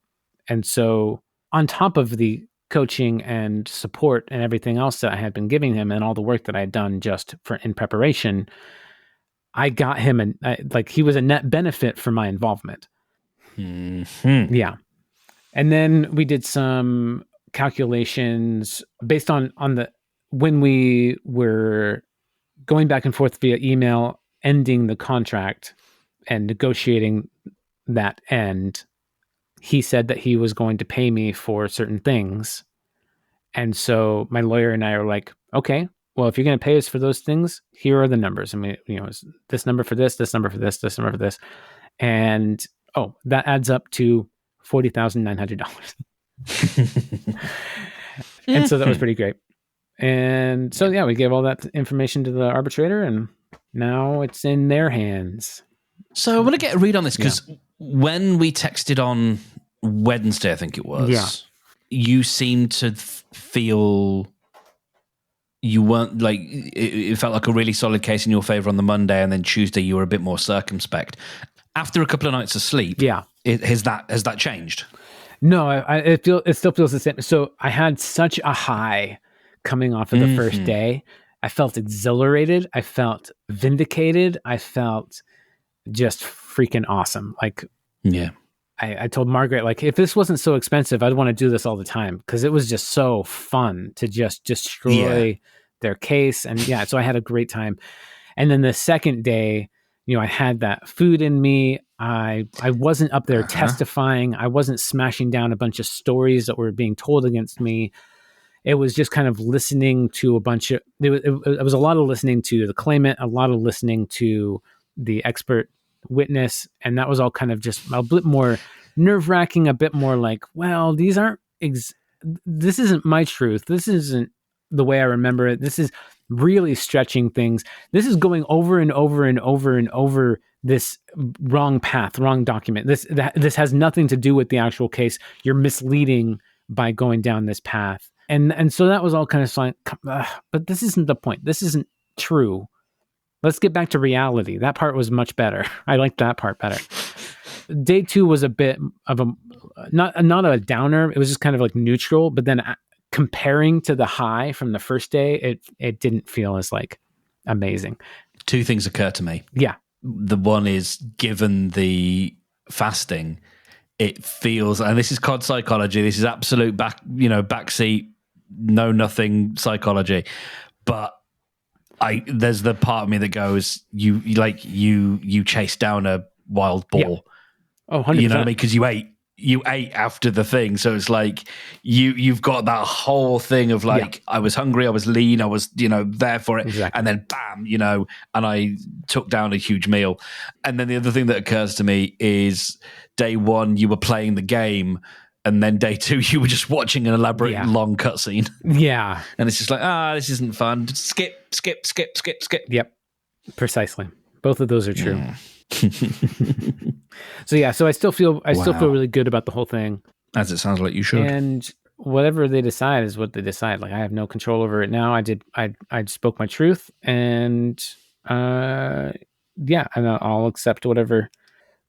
And so on top of the coaching and support and everything else that I had been giving him, and all the work that I had done just in preparation, I got him he was a net benefit for my involvement. Mm-hmm. Yeah. And then we did some calculations based on when we were going back and forth via email, ending the contract and negotiating that end. He said that he was going to pay me for certain things. And so my lawyer and I are like, okay, well, if you're going to pay us for those things, here are the numbers. I mean, it's this number for this number for this number for this. And, that adds up to $40,900. And so that was pretty great. And so, we gave all that information to the arbitrator, and now it's in their hands. So I want to get a read on this, because when we texted on Wednesday, I think it was, you seemed to feel you weren't like, it felt like a really solid case in your favor on the Monday, and then Tuesday you were a bit more circumspect. After a couple of nights of sleep, has that changed? No, it still feels the same. So I had such a high coming off of the first day. I felt exhilarated. I felt vindicated. I felt just freaking awesome. Like, I told Margaret, like, if this wasn't so expensive, I'd want to do this all the time, because it was just so fun to just destroy their case. And so I had a great time. And then the second day, I had that food in me. I wasn't up there testifying. I wasn't smashing down a bunch of stories that were being told against me. It was just kind of listening to it was a lot of listening to the claimant, a lot of listening to the expert witness. And that was all kind of just a bit more nerve-wracking, a bit more like, well, this isn't my truth. This isn't the way I remember it. This is really stretching things. This is going over and over and over and over this wrong path, wrong document. This has nothing to do with the actual case. You're misleading by going down this path. And so that was all kind of like, but this isn't the point. This isn't true. Let's get back to reality. That part was much better. I liked that part better. Day 2 was a bit of not a downer. It was just kind of like neutral, but then comparing to the high from the first day, it didn't feel as like amazing. 2 things occur to me. Yeah. The one is, given the fasting, it feels, and this is COD psychology, this is absolute backseat, know nothing psychology, but there's the part of me that goes, you chase down a wild boar. Oh, 100%. You know what I mean? Because you ate after the thing, so it's like you've got that whole thing of like, I was hungry, I was lean, I was there for it, exactly. And then bam, and I took down a huge meal. And then the other thing that occurs to me is, day 1 you were playing the game, and then day 2 you were just watching an elaborate long cutscene. Yeah, and it's just like, this isn't fun. Skip. Yep, precisely. Both of those are true. So I still feel really good about the whole thing, as it sounds like you should. And whatever they decide is what they decide. Like, I have no control over it now. I spoke my truth, and and I'll accept whatever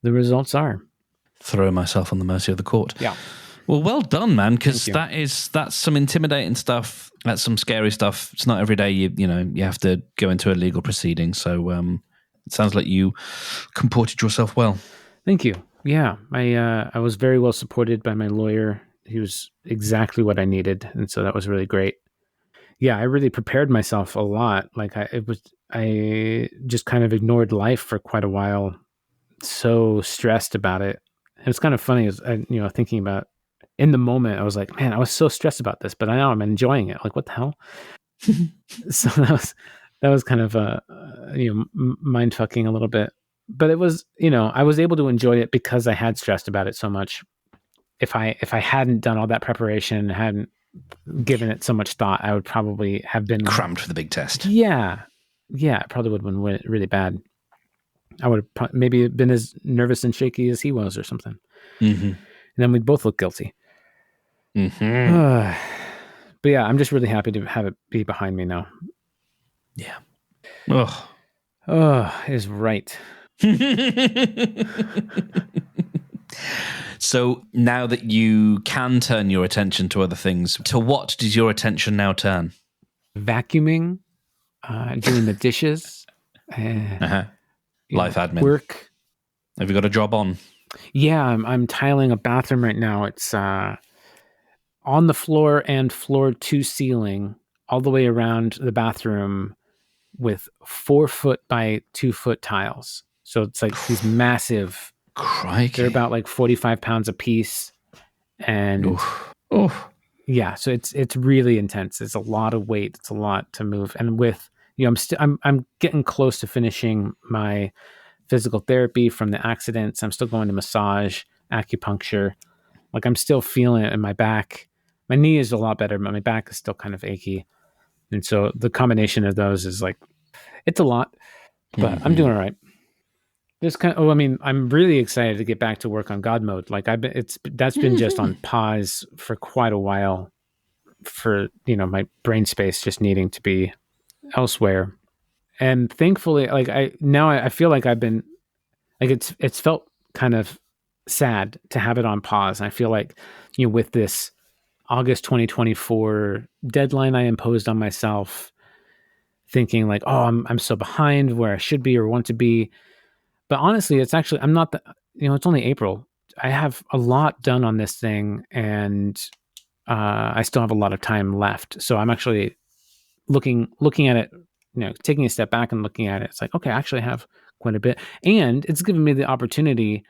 the results are. Throw myself on the mercy of the court. Yeah. Well done, man, because that's some intimidating stuff. That's some scary stuff. It's not every day you have to go into a legal proceeding. So it sounds like you comported yourself well. Thank you. Yeah, I was very well supported by my lawyer. He was exactly what I needed, and so that was really great. Yeah, I really prepared myself a lot. Like, I just kind of ignored life for quite a while, so stressed about it. And it's kind of funny, as thinking about, in the moment, I was like, man, I was so stressed about this, but now I'm enjoying it. Like, what the hell? So that was kind of mind fucking a little bit, but it was, I was able to enjoy it because I had stressed about it so much. If I hadn't done all that preparation, hadn't given it so much thought, I would probably have been crammed for the big test. Yeah, it probably would have been really bad. I would have maybe been as nervous and shaky as he was, or something. Mm-hmm. And then we'd both look guilty. Mm-hmm. But yeah, I'm just really happy to have it be behind me now. Yeah. Is right. So now that you can turn your attention to other things, to what does your attention now turn? Vacuuming, doing the dishes, life admin, work. Have you got a job on? Yeah, I'm tiling a bathroom right now. It's on the floor and floor to ceiling, all the way around the bathroom, with 4 foot by 2 foot tiles. So it's like these massive. Crikey. They're about like 45 pounds a piece, and yeah, so it's really intense. It's a lot of weight. It's a lot to move, and with I'm getting close to finishing my physical therapy from the accidents. I'm still going to massage, acupuncture. Like I'm still feeling it in my back. My knee is a lot better, but my back is still kind of achy. And so the combination of those is like, it's a lot, but I'm doing all right. I'm really excited to get back to work on God mode. Like that's been just on pause for quite a while for, my brain space just needing to be elsewhere. And thankfully, like I feel like I've been like, it's felt kind of sad to have it on pause. And I feel like, with this August 2024 deadline I imposed on myself, thinking like, oh, I'm so behind where I should be or want to be. But honestly, it's actually, I'm not, it's only April. I have a lot done on this thing, and I still have a lot of time left. So I'm actually looking at it, taking a step back and looking at it. It's like, okay, I actually have quite a bit. And it's given me the opportunity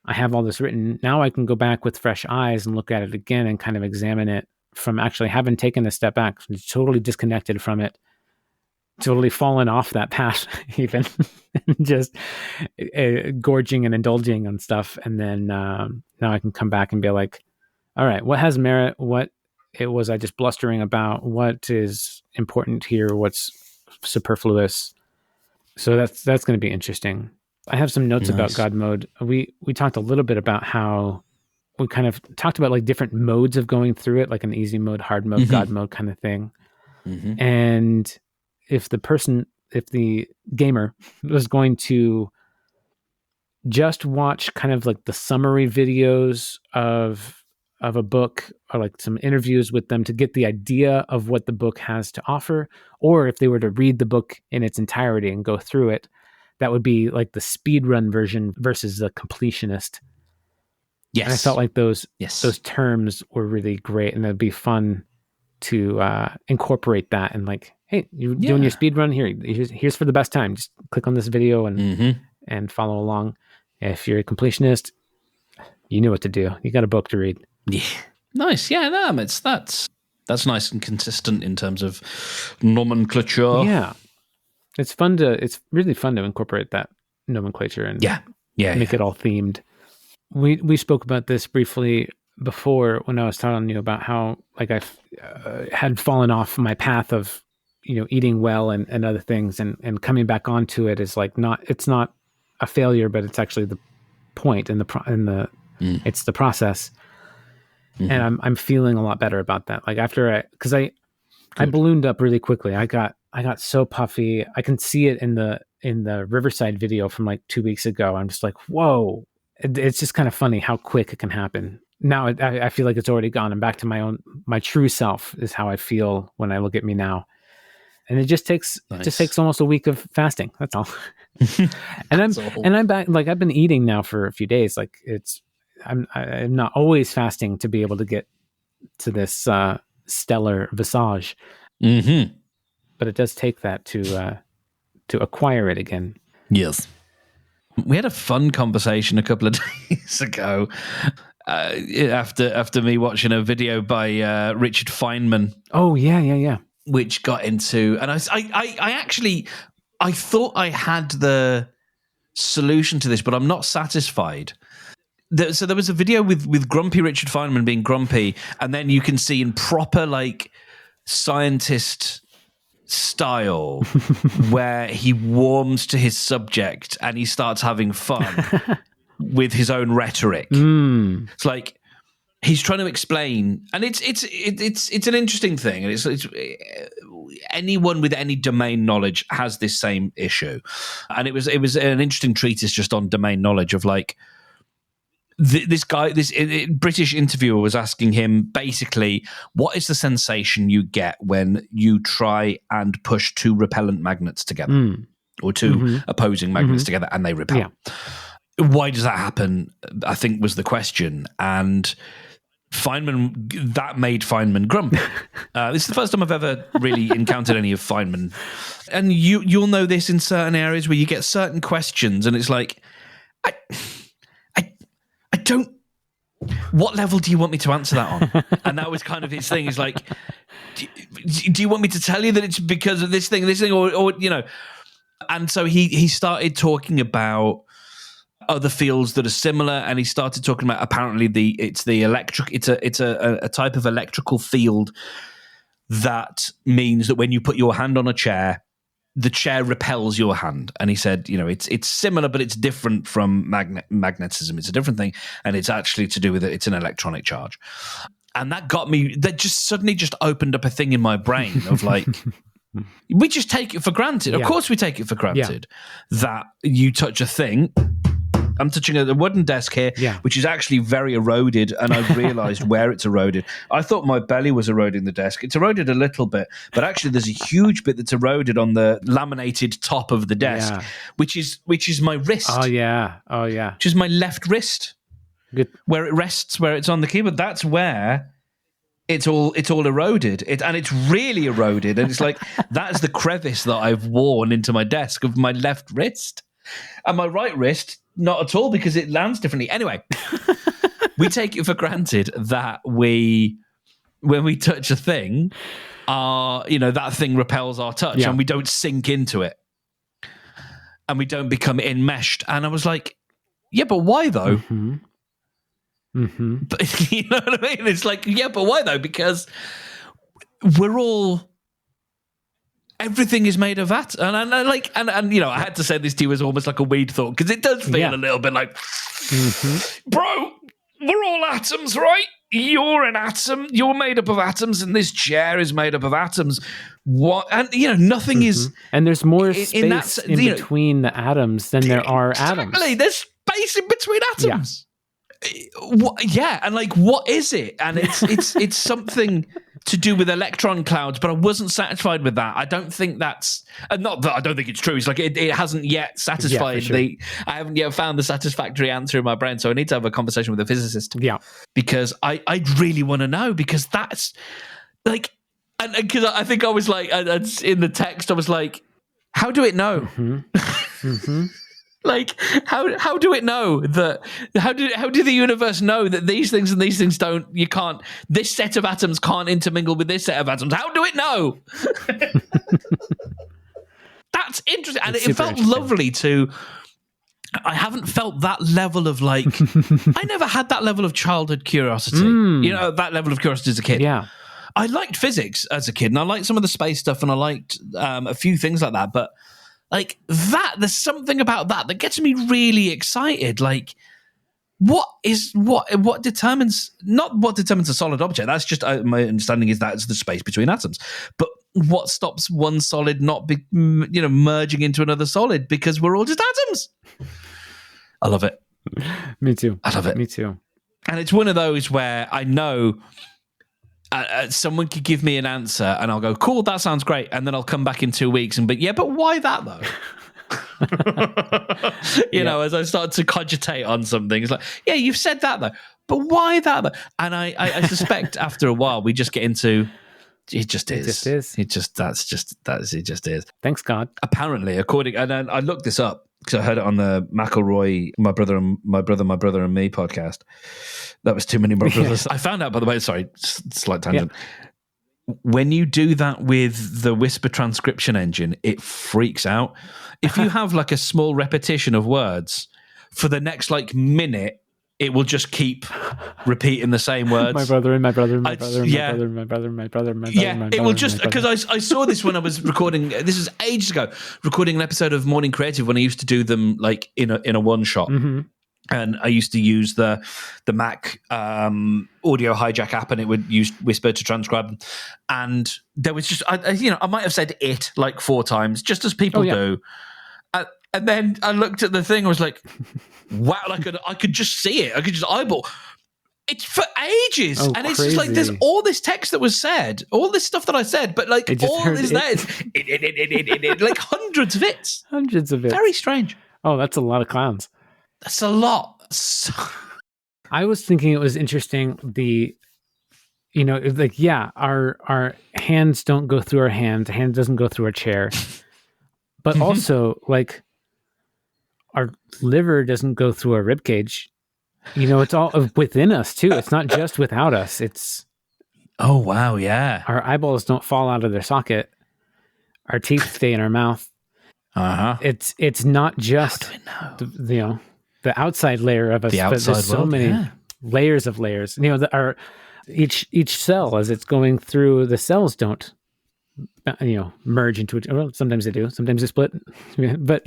I have all this written. Now I can go back with fresh eyes and look at it again and kind of examine it from actually having taken a step back, totally disconnected from it, totally fallen off that path even, just gorging and indulging on stuff. And then now I can come back and be like, all right, what has merit? What it was I just blustering about? What is important here? What's superfluous? So that's going to be interesting. I have some notes about God mode. We talked a little bit about how we kind of talked about like different modes of going through it, like an easy mode, hard mode, God mode kind of thing. And if the gamer was going to just watch kind of like the summary videos of a book, or like some interviews with them to get the idea of what the book has to offer, or if they were to read the book in its entirety and go through it, that would be like the speedrun version versus the completionist. Yes. And I felt like those terms were really great, and it'd be fun to incorporate that. And like, hey, you're doing your speedrun here. Here's for the best time. Just click on this video and follow along. If you're a completionist, you know what to do. You got a book to read. Yeah, nice. Yeah, that's nice and consistent in terms of nomenclature. Yeah, it's really fun to incorporate that nomenclature and make it all themed. We spoke about this briefly before when I was telling you about how like I had fallen off my path of eating well and other things, and coming back onto it is like it's not a failure, but it's actually the point it's the process. And I'm feeling a lot better about that. Like after I ballooned up really quickly. I got so puffy. I can see it in the Riverside video from like 2 weeks ago. I'm just like, whoa. It's just kind of funny how quick it can happen. Now I feel like it's already gone. I'm back to my true self is how I feel when I look at me now. And it just takes almost a week of fasting. That's all. And I'm back. Like I've been eating now for a few days. Like I'm not always fasting to be able to get to this stellar visage. But it does take that to acquire it again. Yes. We had a fun conversation a couple of days ago after me watching a video by Richard Feynman. Oh yeah. Which got into, and I thought I had the solution to this, but I'm not satisfied. So there was a video with grumpy Richard Feynman being grumpy, and then you can see in proper like scientist style where he warms to his subject and he starts having fun with his own rhetoric. It's like he's trying to explain, and it's an interesting thing, and it's anyone with any domain knowledge has this same issue, and it was an interesting treatise just on domain knowledge of like. This British interviewer was asking him basically, what is the sensation you get when you try and push two repellent magnets together or two opposing magnets together and they repel? Yeah. Why does that happen? I think was the question. And that made Feynman grumpy. This is the first time I've ever really encountered any of Feynman. And you'll know this in certain areas where you get certain questions and it's like, I don't. What level do you want me to answer that on? And that was kind of his thing. He's like, do you want me to tell you that it's because of this thing, or you know? And so he started talking about other fields that are similar, and he started talking about apparently it's a type of electrical field that means that when you put your hand on a chair, the chair repels your hand. And he said, it's similar, but it's different from magnetism. It's a different thing, and it's actually to do with it. It's an electronic charge. And that got me, that just suddenly just opened up a thing in my brain of like, we just take it for granted. Of course we take it for granted that you touch a thing. I'm touching a wooden desk here, which is actually very eroded, and I've realized where it's eroded. I thought my belly was eroding the desk. It's eroded a little bit, but actually there's a huge bit that's eroded on the laminated top of the desk, which is my wrist. Oh, yeah. Which is my left wrist. Good. Where it rests, where it's on the keyboard. That's where it's all eroded. And it's really eroded. And it's like, that's the crevice that I've worn into my desk of my left wrist. And my right wrist, not at all, because it lands differently. Anyway, we take it for granted that when we touch a thing, that thing repels our touch and we don't sink into it. And we don't become enmeshed. And I was like, yeah, but why though? Mm-hmm. Mm-hmm. But you know what I mean? It's like, yeah, but why though? Because everything is made of atoms. And I had to say this to you as almost like a weed thought, because it does feel a little bit like, bro, we're all atoms, right? You're an atom. You're made up of atoms, and this chair is made up of atoms. What? And nothing is. And there's more space in between the atoms than there are atoms. Exactly. There's space in between atoms. And like, what is it? And it's something to do with electron clouds, but I wasn't satisfied with that. I don't think that's not that I don't think it's true. It's like it hasn't yet satisfied I haven't yet found the satisfactory answer in my brain. So I need to have a conversation with a physicist. Yeah, because I really want to know, because that's like, and because I think I was like, in the text I was like, how do it know? Mm-hmm. Like, how do it know that? How do the universe know that these things and these things don't? You can't. This set of atoms can't intermingle with this set of atoms. How do it know? That's interesting, and it felt lovely to. I haven't felt that level of like. I never had that level of childhood curiosity. That level of curiosity as a kid. Yeah. I liked physics as a kid, and I liked some of the space stuff, and I liked a few things like that, but. Like that, there's something about that gets me really excited. Like, what determines a solid object? That's just my understanding is that's the space between atoms. But what stops one solid not merging into another solid? Because we're all just atoms. I love it. Me too. I love it. Me too. And it's one of those where I know. Someone could give me an answer and I'll go, cool, that sounds great. And then I'll come back in 2 weeks and but why that though? As I start to cogitate on something, it's like, yeah, you've said that though, but why that though? And I suspect after a while we just get into, it just is. It just is. Thanks God. Apparently, and I looked this up because I heard it on the McElroy, my brother and me podcast. That was too many more brothers. I found out, by the way, sorry, slight tangent. Yeah. When you do that with the Whisper transcription engine, it freaks out. If you have like a small repetition of words for the next like minute, it will just keep repeating the same words. My brother and my brother and my brother and my brother and my brother and my brother and my brother. Yeah, it will just, because I saw this when I was recording, this was ages ago, recording an episode of Morning Creative when I used to do them like in a one shot. Mm-hmm. And I used to use the Mac audio hijack app, and it would use Whisper to transcribe them. And there was just, I might have said it like 4 times, just as people do. And then I looked at the thing, I was like, wow, like I could just see it. I could just eyeball. It's for ages. And it's just like, there's all this text that was said, all this stuff that I said, but like all is there. Like hundreds of it. Hundreds of it. Very strange. Oh, that's a lot of clowns. That's a lot. I was thinking it was interesting. Our hands don't go through our hands. A hand doesn't go through our chair. But also, like, our liver doesn't go through our rib cage. It's all within us too. It's not just without us. It's. Oh wow! Yeah. Our eyeballs don't fall out of their socket. Our teeth stay in our mouth. Uh huh. It's not just. How do we know? the outside layer of us. The outside there's so world, many layers of layers. Each cell as it's going through, the cells don't merge into each. Well, sometimes they do. Sometimes they split. But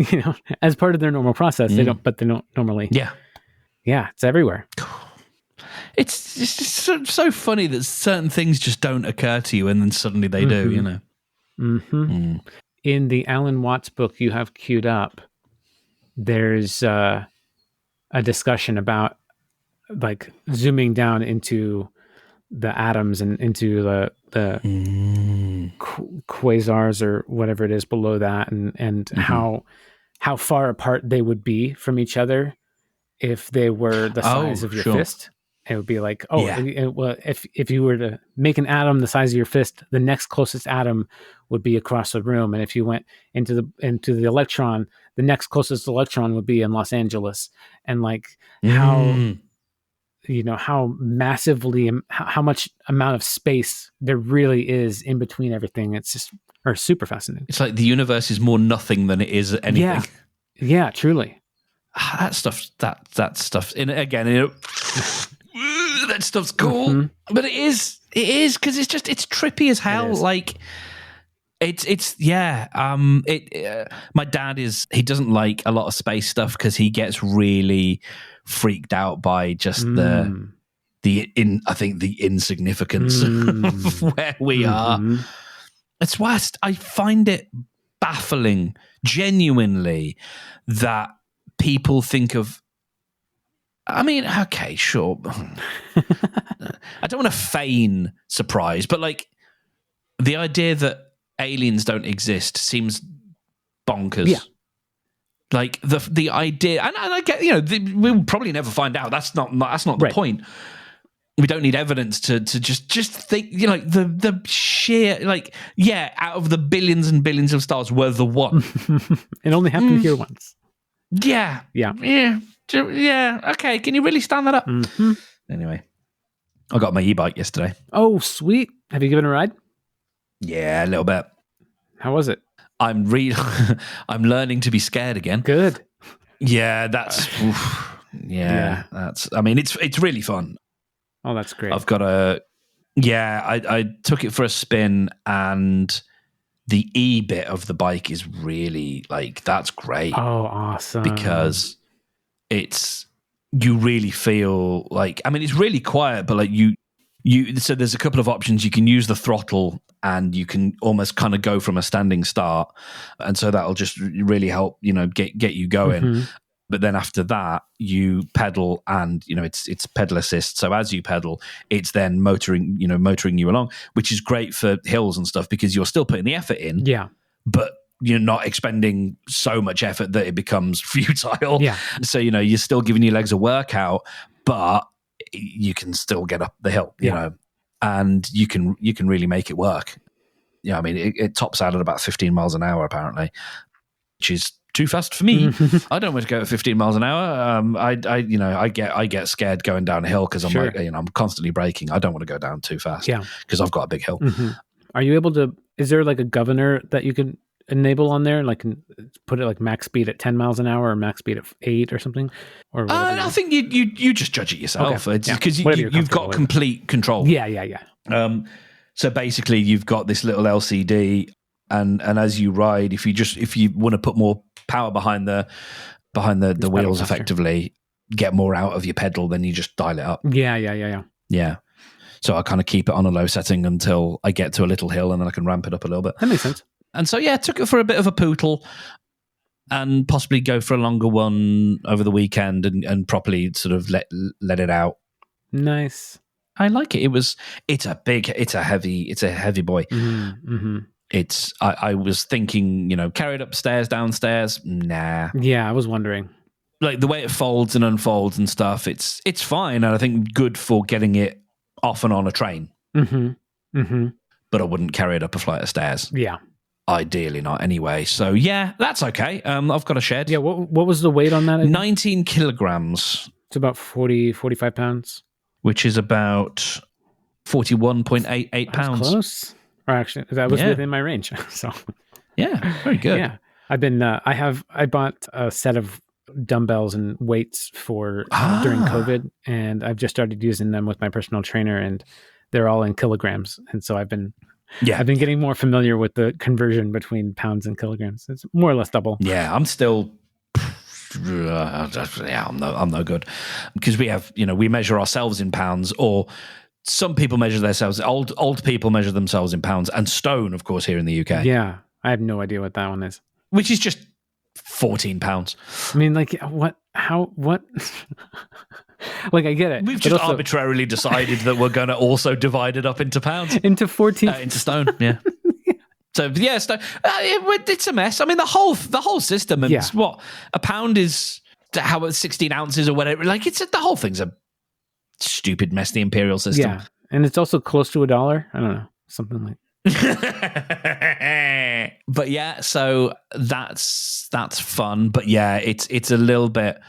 as part of their normal process, they don't. But they don't normally. Yeah, it's everywhere. It's just so funny that certain things just don't occur to you, and then suddenly they do. In the Alan Watts book you have queued up, there's a discussion about like zooming down into the atoms and into the quasars or whatever it is below that, and how far apart they would be from each other if they were the size of your fist. It would be like, well, if you were to make an atom the size of your fist, the next closest atom would be across the room, and if you went into the electron, the next closest electron would be in Los Angeles, and like how massively, how much amount of space there really is in between everything. It's just super fascinating. It's like the universe is more nothing than it is anything. Yeah, truly. That stuff. And again, that stuff's cool, but it is because it's trippy as hell. Like my dad he doesn't like a lot of space stuff because he gets really freaked out by just the insignificance of where we are. It's why I find it baffling, genuinely, that people think of. I mean, okay, sure. I don't want to feign surprise, but like the idea that aliens don't exist seems bonkers. Yeah. Like the idea, and I get, we'll probably never find out. That's not the point. We don't need evidence to just think, the sheer, out of the billions and billions of stars, we're the one. It only happened here once. Yeah. Okay, can you really stand that up? Anyway, I got my e-bike yesterday. Oh, sweet. Have you given a ride? Yeah, a little bit. How was it? I'm learning to be scared again. Good. Yeah, that's that's, I mean, it's really fun. Oh, that's great. I've got I took it for a spin, and the E bit of the bike is really that's great. Oh, awesome. Because you really feel it's really quiet, but so there's a couple of options. You can use the throttle, and you can almost kind of go from a standing start, and so that'll just really help get you going. But then after that, you pedal, and it's pedal assist. So as you pedal, it's then motoring you along, which is great for hills and stuff because you're still putting the effort in. Yeah, but you're not expending so much effort that it becomes futile. Yeah. So you're still giving your legs a workout, but you can still get up the hill. You know, and you can really make it work. Yeah, I mean, it tops out at about 15 miles an hour apparently, which is too fast for me. I don't want to go at 15 miles an hour. I get scared going down a hill because I'm I'm constantly braking. I don't want to go down too fast. Yeah, because I've got a big hill. Are you able to? Is there like a governor that you can enable on there, like put it like max speed at 10 miles an hour or max speed at 8 or something? Or I think you just judge it yourself because you've got complete control. Yeah. So basically, you've got this little LCD. And as you ride, if you want to put more power behind the wheels, effectively get more out of your pedal, then you just dial it up. Yeah. So I kind of keep it on a low setting until I get to a little hill, and then I can ramp it up a little bit. That makes sense. And so took it for a bit of a pootle, and possibly go for a longer one over the weekend, and properly sort of let it out. Nice. I like it. It's a heavy boy. I was thinking, carry it upstairs, downstairs. Nah. Yeah, I was wondering. Like the way it folds and unfolds and stuff, it's fine, and I think good for getting it off and on a train. But I wouldn't carry it up a flight of stairs. Yeah. Ideally not anyway. So yeah, that's okay. I've got a shed. Yeah, what was the weight on that again? 19 kilograms. It's about 45 pounds. Which is about 41.88 pounds. Close. Or actually, that was within my range. So yeah, very good. Yeah. I've been I bought a set of dumbbells and weights for during COVID, and I've just started using them with my personal trainer, and they're all in kilograms. And so I've been getting more familiar with the conversion between pounds and kilograms. It's more or less double. Yeah, I'm still. I'm no good, because we have, we measure ourselves in pounds, or some people measure themselves. Old people measure themselves in pounds and stone, of course, here in the UK. Yeah, I have no idea what that one is. Which is just 14 pounds. I mean, like, what? How? What? Like, I get it. We've just arbitrarily decided that we're going to also divide it up into pounds, into 14, into stone. Yeah. So yeah, it's a mess. I mean, the whole system. And what a pound is, how 16 ounces or whatever. Like, the whole thing's a stupid mess. The imperial system. Yeah, and it's also close to $1. I don't know, something like. But yeah, so that's fun. But yeah, it's a little bit.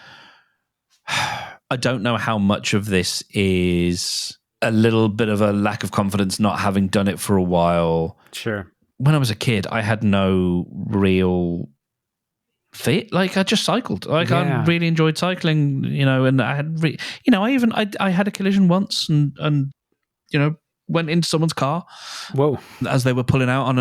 I don't know how much of this is a little bit of a lack of confidence, not having done it for a while. Sure. When I was a kid, I had no real fit. Like, I just cycled. Like, I really enjoyed cycling, and I had, I had a collision once, and went into someone's car. Whoa! As they were pulling out on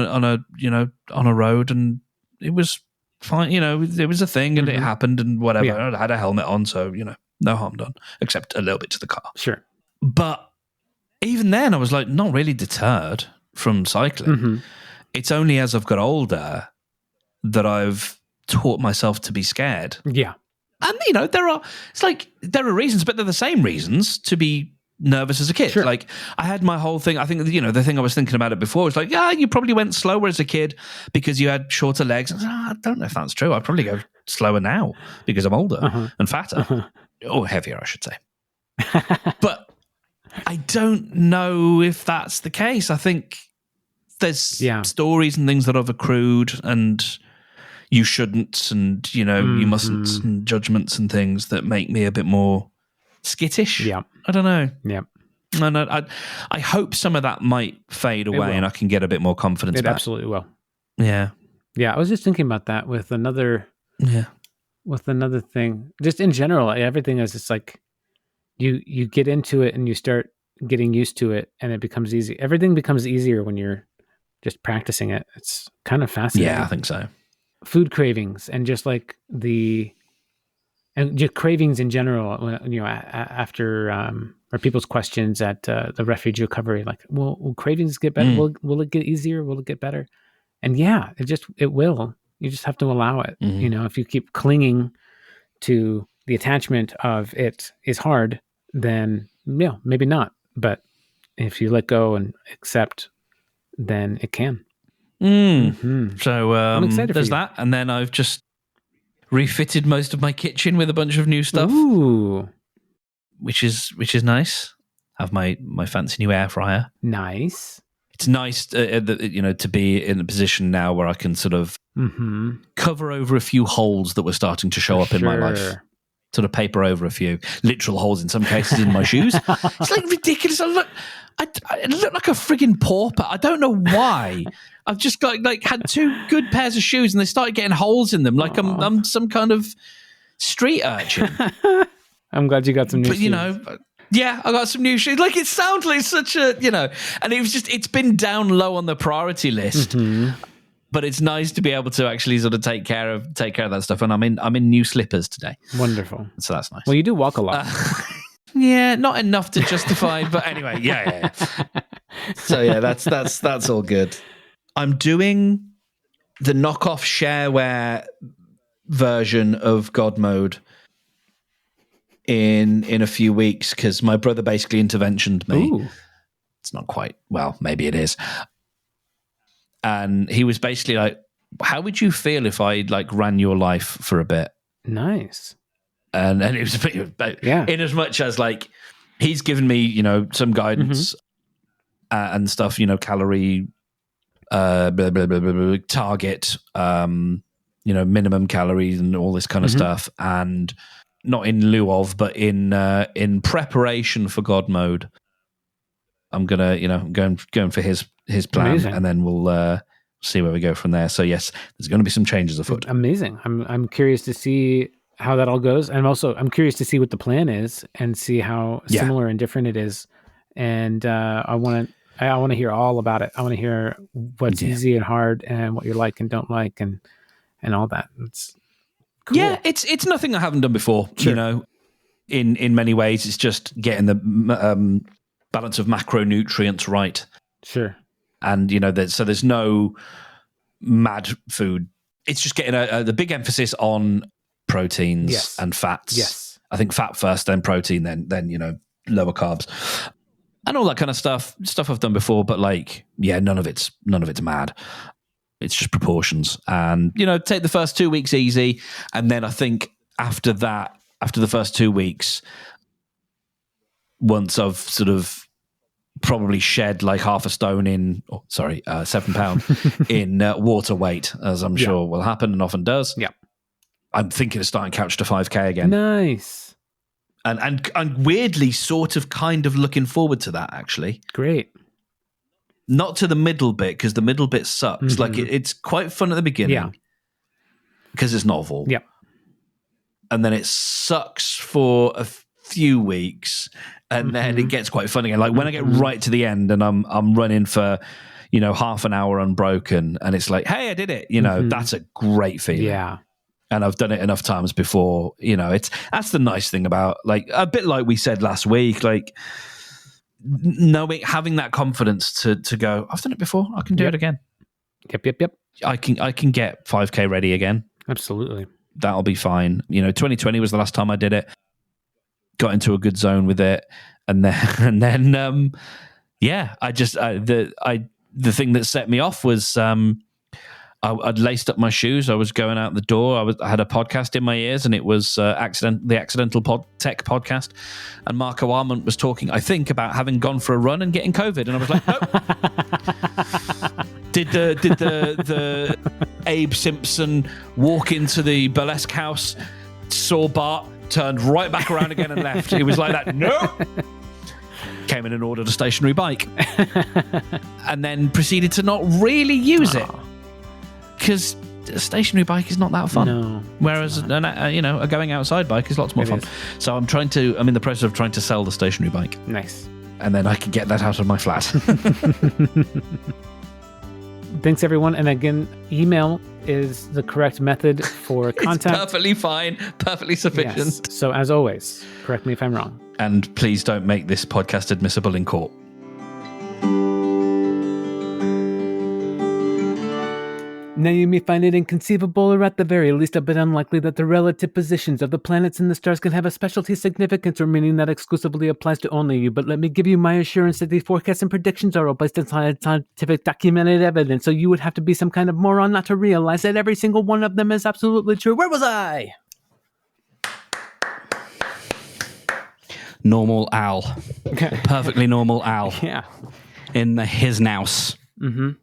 a road, and it was fine. It was a thing, and it happened, and whatever. Yeah. I had a helmet on, so no harm done, except a little bit to the car. Sure. But even then, I was like not really deterred from cycling. Mm-hmm. It's only as I've got older that I've taught myself to be scared. Yeah. And, there are reasons, but they're the same reasons to be nervous as a kid. Sure. Like, I had my whole thing. I think, the thing I was thinking about it before was like, you probably went slower as a kid because you had shorter legs. I don't know if that's true. I'd probably go slower now because I'm older and fatter. Or heavier, I should say. But I don't know if that's the case. I think there's stories and things that have accrued, and you shouldn't, and you mustn't, and judgments and things that make me a bit more skittish. Yeah, I don't know. Yeah, and I hope some of that might fade away, and I can get a bit more confidence. It back. Absolutely will. Yeah, yeah. I was just thinking about that with another. Yeah. With another thing, just in general, everything is just like you get into it and you start getting used to it, and it becomes easy. Everything becomes easier when you're just practicing it. It's kind of fascinating. Yeah, I think so. Food cravings, and just like just cravings in general. After or people's questions at the refuge recovery, like, will cravings get better? Will it get easier? Will it get better? And yeah, it will. You just have to allow it. Mm-hmm. If you keep clinging to the attachment of it is hard, then maybe not. But if you let go and accept, then it can. Mm-hmm. So I'm excited there's for you. that. And then I've just refitted most of my kitchen with a bunch of new stuff. Ooh. Which is nice. Have my fancy new air fryer. Nice. It's nice, to be in a position now where I can sort of cover over a few holes that were starting to show up in my life. Sort of paper over a few literal holes in some cases in my shoes. It's like ridiculous. I look like a frigging pauper. I don't know why. I've just got had two good pairs of shoes and they started getting holes in them. Like I'm some kind of street urchin. I'm glad you got some new shoes. Yeah, I got some new shoes. Like, it sounds like such a, and it's been down low on the priority list. Mm-hmm. But it's nice to be able to actually sort of take care of that stuff. And I'm in new slippers today. Wonderful. So that's nice. Well, you do walk a lot. Yeah, not enough to justify, but anyway, yeah. So yeah, that's all good. I'm doing the knockoff shareware version of God Mode in a few weeks because my brother basically interventioned me. Ooh. It's not quite, well, maybe it is. And he was basically like, how would you feel if I ran your life for a bit? Nice. And it was a bit, in as much as he's given me, some guidance and stuff, calorie, blah, blah, blah, blah, blah, target, minimum calories and all this kind of stuff. And not in lieu of, but in preparation for God Mode, I'm gonna, going for his plan. Amazing. And then we'll see where we go from there. So yes, there's going to be some changes afoot. Amazing. I'm curious to see how that all goes. And I'm curious to see what the plan is and see how similar and different it is. And I want to hear all about it. I want to hear what's easy and hard and what you like and don't like and all that. It's cool. Yeah, it's nothing I haven't done before. Sure. You know, in many ways, it's just getting the balance of macronutrients right. Sure. And you know, there's no mad food. It's just getting the big emphasis on proteins and fats. Yes. I think fat first, then protein, then you know, lower carbs and all that kind of stuff I've done before, but like, yeah, none of it's mad. It's just proportions. And, you know, take the first 2 weeks easy. And then I think after the first 2 weeks, once I've sort of probably shed like 7 pound in water weight, as I'm sure will happen and often does. Yeah. I'm thinking of starting Couch to 5K again. Nice. And weirdly sort of kind of looking forward to that, actually. Great. Not to the middle bit, because the middle bit sucks. Like it's quite fun at the beginning because it's novel. Yeah. And then it sucks for a few weeks and then it gets quite fun again. Like when I get right to the end and I'm running for, you know, half an hour unbroken and it's like, hey, I did it. You know, that's a great feeling. Yeah. And I've done it enough times before, you know, that's the nice thing about, like, a bit like we said last week, like having that confidence to go, I've done it before, I can do it again. Yep. I can get 5K ready again. Absolutely. That'll be fine. You know, 2020 was the last time I did it. Got into a good zone with it. And then the thing that set me off was, I'd laced up my shoes. I was going out the door. I had a podcast in my ears, and it was the Accidental Tech podcast. And Marco Arment was talking, I think, about having gone for a run and getting COVID. And I was like, nope. Did the Abe Simpson walk into the burlesque house, saw Bart, turned right back around again and left? It was like that. No. Came in and ordered a stationary bike, and then proceeded to not really use it. Because a stationary bike is not that fun. No, whereas a going outside bike is lots more fun. So I'm in the process of trying to sell the stationary bike. Nice. And then I can get that out of my flat. Thanks, everyone. And again, email is the correct method for contact. It's perfectly fine, perfectly sufficient. Yes. So as always, correct me if I'm wrong. And please don't make this podcast admissible in court. Now you may find it inconceivable, or at the very least a bit unlikely, that the relative positions of the planets and the stars can have a specialty significance or meaning that exclusively applies to only you. But let me give you my assurance that these forecasts and predictions are all based on scientific documented evidence, so you would have to be some kind of moron not to realize that every single one of them is absolutely true. Where was I? Normal Al. Perfectly normal Al. Yeah. In his house. Mm-hmm.